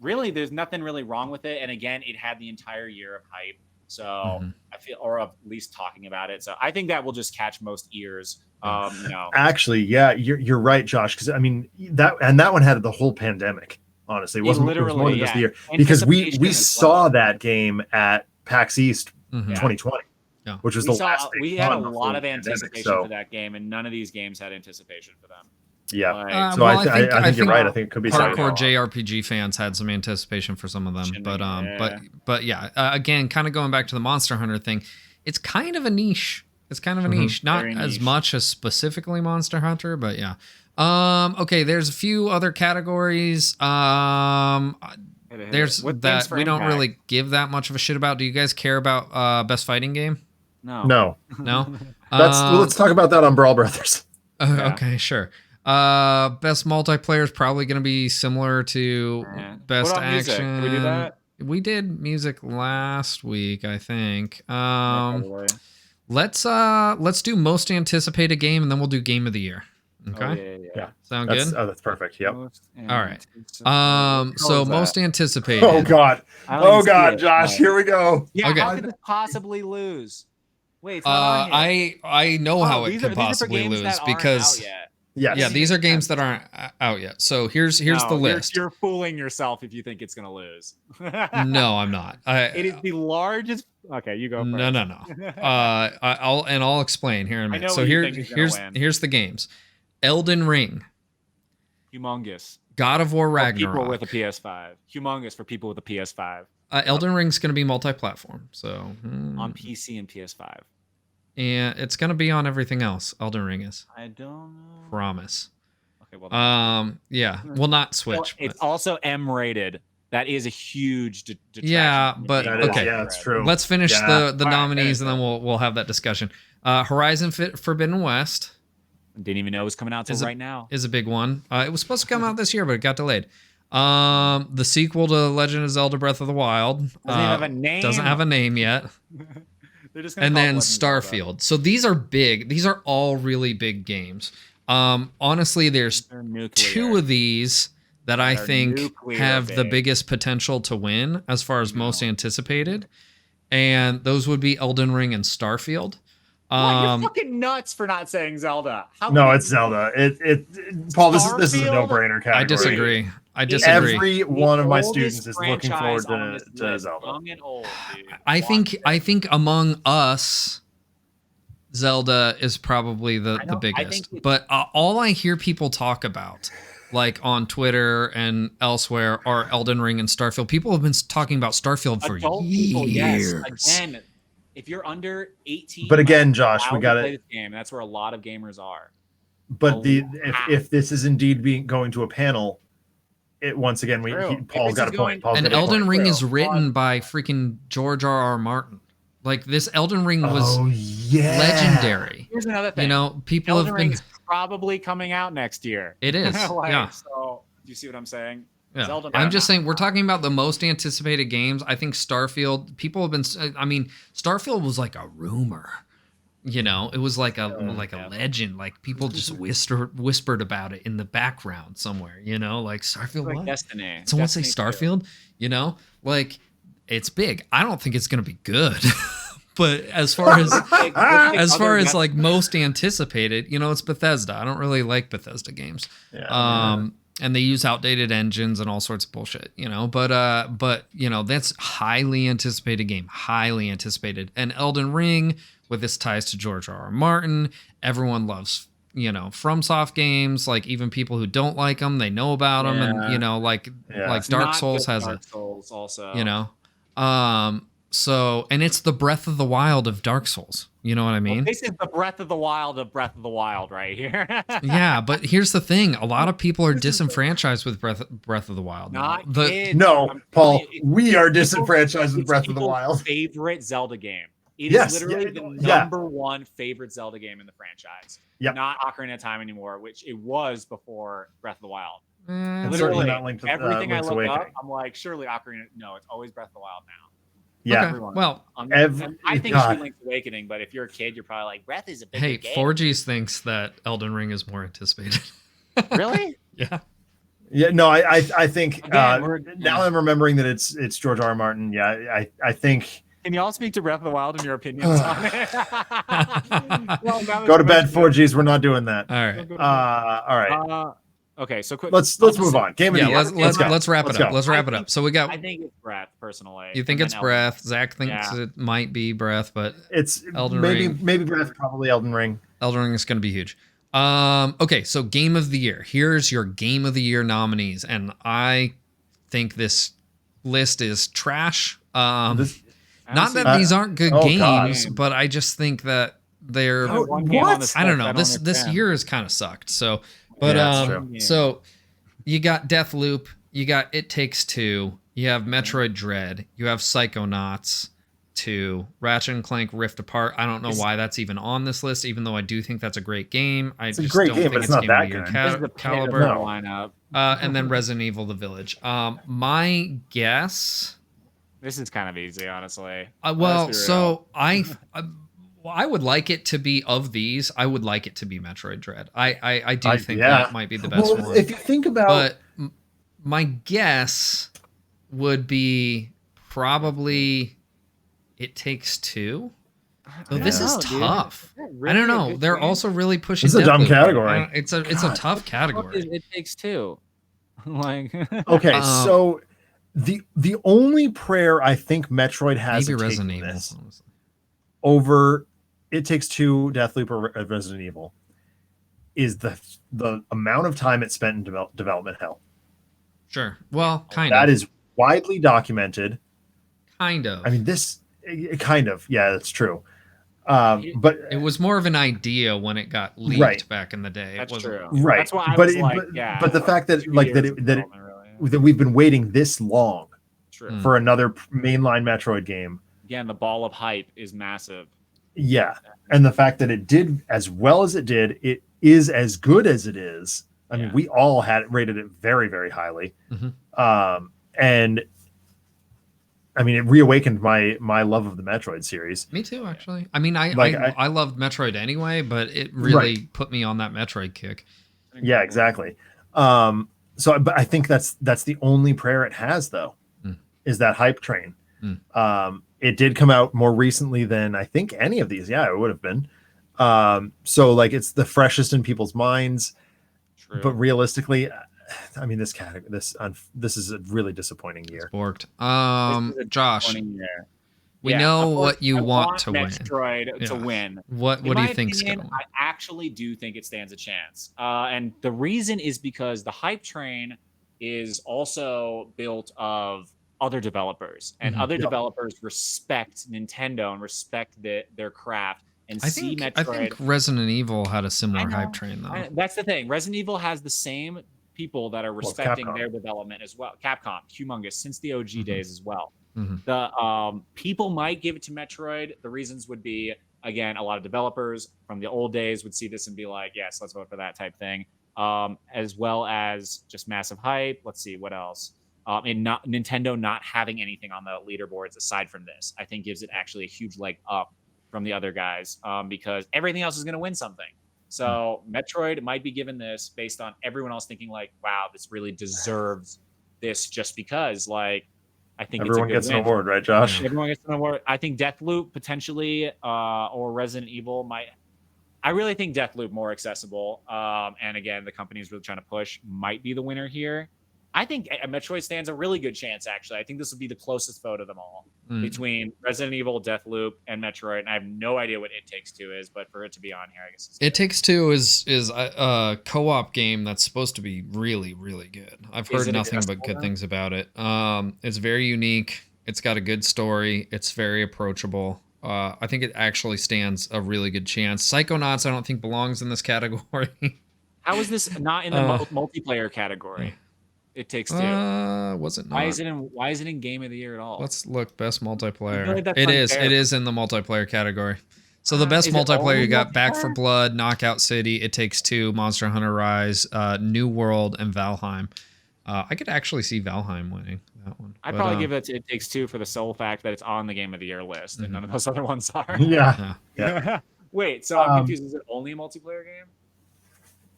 really, there's nothing really wrong with it. And again, it had the entire year of hype. So I feel, or at least talking about it. So I think that will just catch most ears. Actually, you're right, Josh. Because that one had the whole pandemic. Honestly, it wasn't literally more than just the year, because we saw that game at PAX East 2020, which was last. We had a lot of anticipation for that game, and none of these games had anticipation for them. Yeah, so I think you're right. I think it could be hardcore JRPG fans had some anticipation for some of them, but again, kind of going back to the Monster Hunter thing, it's kind of a niche. Not as much as specifically Monster Hunter, but yeah. Okay, there's a few other categories. There's that we don't really give that much of a shit about. Do you guys care about best fighting game? No. Let's talk about that on Brawl Brothers. Okay, sure. Best multiplayer is probably going to be similar to best action. Did we do that? We did music last week, I think. Let's do most anticipated game, and then we'll do game of the year. Okay. Yeah. Sound good? That's perfect. Yep. All right. So most anticipated. Oh God, Josh, here we go. Yeah. Okay. How could this possibly lose? Wait. It's not on here. I know how it could possibly lose because these are games that aren't out yet. So here's the list. You're fooling yourself if you think it's gonna lose. No, I'm not. It is the largest Okay, you go first. No. I'll explain here in a I minute. know So what you think is gonna win. here's the games: Elden Ring, Humongous. God of War For people Ragnarok. with a PS5. Humongous for people with a PS5. Elden Ring's going to be multi-platform, so On PC and PS5. and it's going to be on everything else. Elden Ring is. I don't know. Promise. Okay, well. Yeah. Well, not Switch. It's also M rated. That is a huge detraction. Yeah, but okay. Yeah, it's true. Let's finish the All nominees, right, and then we'll have that discussion. Horizon Forbidden West Didn't even know it was coming out till right now. is a big one. It was supposed to come out this year, but it got delayed. The sequel to Legend of Zelda: Breath of the Wild Doesn't even have a name. Doesn't have a name yet. They're just gonna And call it then Legend of Zelda. Starfield. So these are big. These are all really big games. Honestly, there's They're nuclear. two of these that I They're think nuclear have the big. biggest potential to win as far as most anticipated. And those would be Elden Ring and Starfield. What? You're fucking nuts for not saying Zelda. How No, can it's you- Zelda. Paul, this is a Starfield? no-brainer category. I disagree. Every one of my oldest students is looking forward franchise on to, this to list. Zelda. Young and old, dude. I think among us, Zelda is probably the I biggest. think it's- But all I hear people talk about, like on Twitter and elsewhere, are Elden Ring and Starfield. People have been talking about Starfield for Adult years. people, yes. Again, if you're under 18, But again, you're Josh, we allowed to gotta- play this game. That's where a lot of gamers are. But Oh, if this is indeed going to a panel, once again True. If Paul's this got a is point. going- Paul's And got a Elden point. Ring True. is written by freaking George R.R. Martin. Like this Elden Ring was Oh yeah, legendary. Here's another thing. You know, people Elden have Ring been. is probably coming out next year. It is. Yeah. So, do you see what I'm saying? Yeah. Zelda I'm might just not. saying we're talking about the most anticipated games. I think Starfield. People have been. I mean, Starfield was like a rumor. You know, it was like a legend. Like people just whispered about it in the background somewhere. You know, like Starfield. Like What? Destiny. Someone say Destiny 2. Starfield. You know, like it's big. I don't think it's gonna be good. But as far as like most anticipated, you know, it's Bethesda. I don't really like Bethesda games. Yeah. And they use outdated engines and all sorts of bullshit, you know. But you know, that's highly anticipated game, highly anticipated. And Elden Ring, with its ties to George R.R. Martin, everyone loves, you know, FromSoft games. Like even people who don't like them, they know about them, and you know, like It's Dark not Souls just has Dark Souls also. you know. So, and it's the Breath of the Wild of Dark Souls. You know what I mean? Well, this is the Breath of the Wild of Breath of the Wild right here. Yeah, but here's the thing: a lot of people are disenfranchised with Breath of the Wild. now. Not kids. No, I'm Paul, telling you, we are it's disenfranchised with it's Breath of the people's Wild. Favorite Zelda game. It Yes, is literally yeah, the yeah. number one favorite Zelda game in the franchise. Yep. Not Ocarina of Time anymore, which it was before Breath of the Wild. It's certainly Literally, not Link's everything I Link's look up, Awakening. I'm like, surely Ocarina. No, it's always Breath of the Wild now. Yeah. Okay, well, I think it God. should be Link's Awakening, but if you're a kid, you're probably like, Breath is a bigger hey, game. 4Gs thinks that Elden Ring is more anticipated. Really? Yeah. Yeah, no, I think Again, now I'm remembering that it's George R. R. Martin. Yeah, I think Can you all speak to Breath of the Wild and your opinions on it? Well, now go to that bed, you mention 4Gs. We're not doing that. All right. it, go to bed. All right. Okay, so quick. Let's I'll just move say- on. Game of Yeah, the year. let's wrap it up. go. Let's wrap I it up. think- So we got. I think it's Breath, personally. You think and it's then Elden. Breath? Zach thinks Yeah. it might be Breath, but It's Elden maybe Ring. maybe Breath, probably Elden Ring. Elden Ring is going to be huge. Okay, so Game of the Year. Here's your Game of the Year nominees, and I think this list is trash. This- Not that Uh, these aren't good oh, games, God. but I just think that they're. Oh, One game on what? this I don't list know. This understand. year has kind of sucked. So, but Yeah, that's true. so you got Deathloop, you got It Takes Two, you have Metroid Dread, you have Psychonauts 2, Ratchet and Clank Rift Apart. I don't know why that's even on this list, even though I do think that's a great game. I It's a just great don't game, think but it's it's not Game that of the Year good. This is the caliber. caliber No. lineup. And then Resident Evil: The Village. My guess. This is kind of easy, honestly. Well, Let's be so I would like it to be of these. I would like it to be Metroid Dread. I do think yeah. that might be the best Well, one. if you think about, But my guess would be probably It Takes Two. So this is tough. I don't know. They're also really pushing. It's a dumb Deathloop. category. It's a tough category. It takes two. Like okay, Um, so the only prayer I think Metroid has Maybe of Resident taking Evil. this over It Takes Two, Deathloop, or Resident Evil is the amount of time it spent in development hell. Sure. Well, kind That of. is widely documented. Kind of. I mean, kind of. Yeah, that's true. But it was more of an idea when it got leaked Right. back in the day. That's it wasn't true. right. That's why I but was it- like, but, yeah. but the fact that 2 like years that of it, that, it, development, really. that we've been waiting this long True. for another mainline Metroid game. Again, the ball of hype is massive. Yeah. And the fact that it did as well as it did, it is as good as it is. I mean, we all had rated it very, very highly. Mhm. And I mean, it reawakened my love of the Metroid series. Me too, actually. I mean, I loved Metroid anyway, but it really put me on that Metroid kick. Yeah, exactly. But I think that's the only prayer it has, though, is that hype train. It did come out more recently than I think any of these. Yeah, it would have been. So like it's the freshest in people's minds. True. But realistically, I mean, this is a really disappointing year. Borked. Josh, we Yeah, know of course, what you I want to win. Metroid to win. What do you think's opinion, going to win? I actually do think it stands a chance. And the reason is because the hype train is also built of other developers, and other developers respect Nintendo and respect their craft. And I see think, Metroid. I think Resident Evil had a similar hype train, though. That's the thing. Resident Evil has the same people that are respecting their development as well. Capcom, humongous, since the OG days as well. The people might give it to Metroid. The reasons would be, again, a lot of developers from the old days would see this and be like, yes, let's vote for that type thing. As well as just massive hype. Let's see what else. And Nintendo not having anything on the leaderboards aside from this, I think gives it actually a huge leg up from the other guys, because everything else is going to win something. So Metroid might be given this based on everyone else thinking like, wow, this really deserves this just because, like, I think everyone it's a good gets an award, right, Josh? Everyone gets an award. I think Deathloop potentially, or Resident Evil might. I really think Deathloop more accessible. And again, the company's really trying to push might be the winner here. I think Metroid stands a really good chance, actually. I think this would be the closest vote of them all between Resident Evil, Deathloop, and Metroid. And I have no idea what It Takes Two is, but for it to be on here, I guess It Takes Two is a co-op game that's supposed to be really, really good. I've heard nothing but good things about it. It's very unique. It's got a good story. It's very approachable. I think it actually stands a really good chance. Psychonauts, I don't think belongs in this category. How is this not in the multiplayer category? It Takes Two. Was it not? Why is it in Game of the Year at all? Let's look. Best multiplayer. Like It is in the multiplayer category. So the best multiplayer you got Back 4 Blood, Knockout City, It Takes Two, Monster Hunter Rise, New World, and Valheim. I could actually see Valheim winning that one. I'd probably give it to It Takes Two for the sole fact that it's on the Game of the Year list, and none of those other ones are. Yeah. Wait, so I'm confused. Is it only a multiplayer game?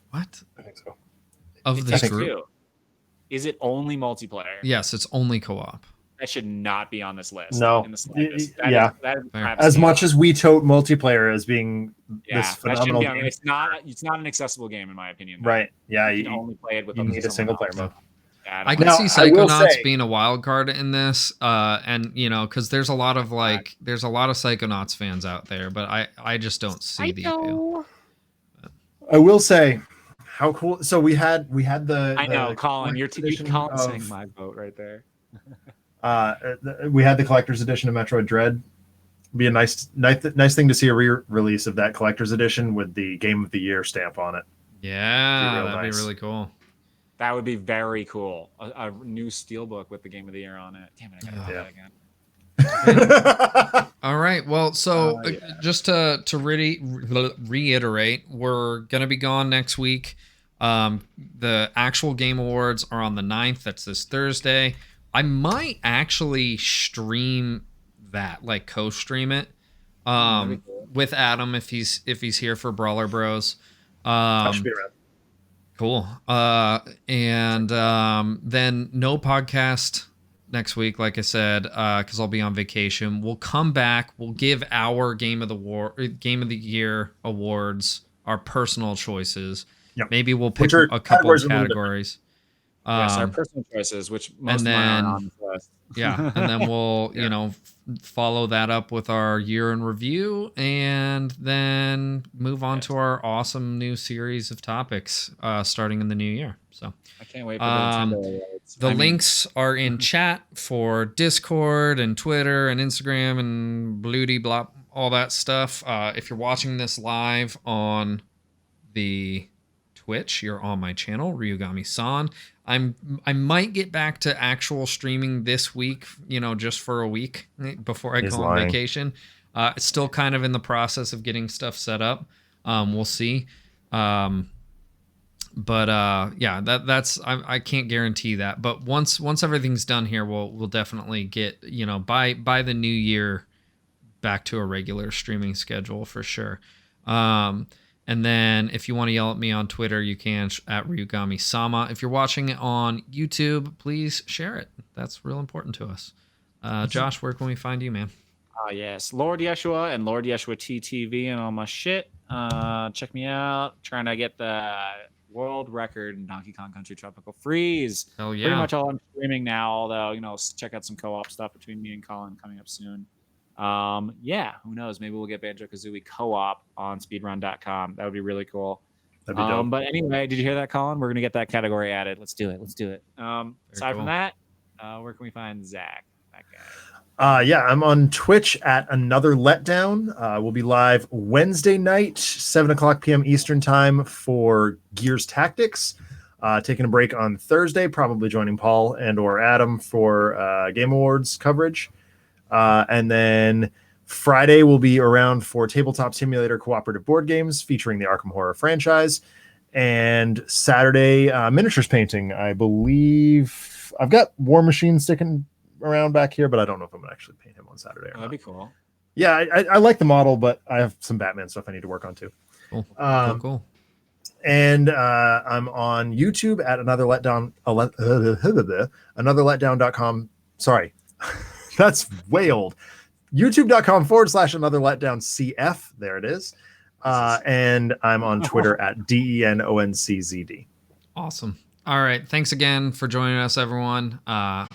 What? I think so. Of this group? Two. Is it only multiplayer? Yes, it's only co-op. That should not be on this list. No. In the slightest. Yeah. That is as much as we tote multiplayer as being this phenomenal game, it's not an accessible game in my opinion. Right. Yeah. You can only play it with need a single player mode. I can see Psychonauts being a wild card in this, and because there's a lot of Psychonauts fans out there, but I just don't see the appeal. I will say, how cool! So we had the. I know, Colin. You're Colin saying my vote right there. We had the collector's edition of Metroid Dread. Be a nice thing to see a re-release of that collector's edition with the Game of the Year stamp on it. Yeah, that'd be really cool. That would be very cool. A new steelbook with the Game of the Year on it. Damn it, I gotta do that again. All right. Well, so just to reiterate, we're gonna be gone next week. The actual Game Awards are on the 9th. That's this Thursday. I might actually stream that, like co-stream it, with Adam if he's here for Brawler Bros. I should be around. Cool. And then no podcast next week, like I said, because I'll be on vacation. We'll come back. We'll give our Game of the Year awards, our personal choices. Yep. Maybe we'll pick a couple of categories. Yes, our personal choices, which most and of mine aren't then on this list. yeah, and then we'll Yeah. follow that up with our year in review, and then move on to our awesome new series of topics starting in the new year. So I can't wait for the Nintendo awards. the links are in chat for Discord and Twitter and Instagram and bloody blah, all that stuff. If you're watching this live on the Twitch, you're on my channel, Ryugami-san. I might get back to actual streaming this week, just for a week before I He's go on lying. vacation. It's still kind of in the process of getting stuff set up. We'll see. But yeah, that's I can't guarantee that. But once everything's done here, we'll definitely get, by the new year back to a regular streaming schedule for sure. And then if you want to yell at me on Twitter, you can at Ryugami-sama. If you're watching it on YouTube, please share it. That's real important to us. Josh, where can we find you, man? Yes, Lord Yeshua and Lord Yeshua TTV and all my shit. Check me out. Trying to get the world record in Donkey Kong Country Tropical Freeze. Hell yeah. Pretty much all I'm streaming now, although, check out some co-op stuff between me and Colin coming up soon. Yeah, who knows? Maybe we'll get Banjo-Kazooie co-op on speedrun.com. That would be really cool. That'd be dope. But anyway, did you hear that, Colin? We're going to get that category added. Let's do it. Aside cool. from that, where can we find Zach? That guy. Yeah, I'm on Twitch at Another Letdown. We'll be live Wednesday night, 7:00 p.m. Eastern time for Gears Tactics. Taking a break on Thursday, probably joining Paul and or Adam for Game Awards coverage. And then Friday will be around for Tabletop Simulator cooperative board games featuring the Arkham Horror franchise. And Saturday, miniatures painting. I believe I've got War Machine sticking around back here, but I don't know if I'm going to actually paint him on Saturday. That'd be cool. Yeah, I like the model, but I have some Batman stuff I need to work on too. Cool. Cool. And I'm on YouTube at Another Letdown, anotherletdown.com. Sorry, that's way old. YouTube.com/Another Letdown CF. There it is. And I'm on Twitter at DENONCZD. Awesome. All right. Thanks again for joining us, everyone.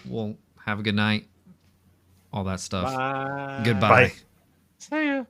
We'll have a good night. All that stuff. Bye. Goodbye. Bye. See ya.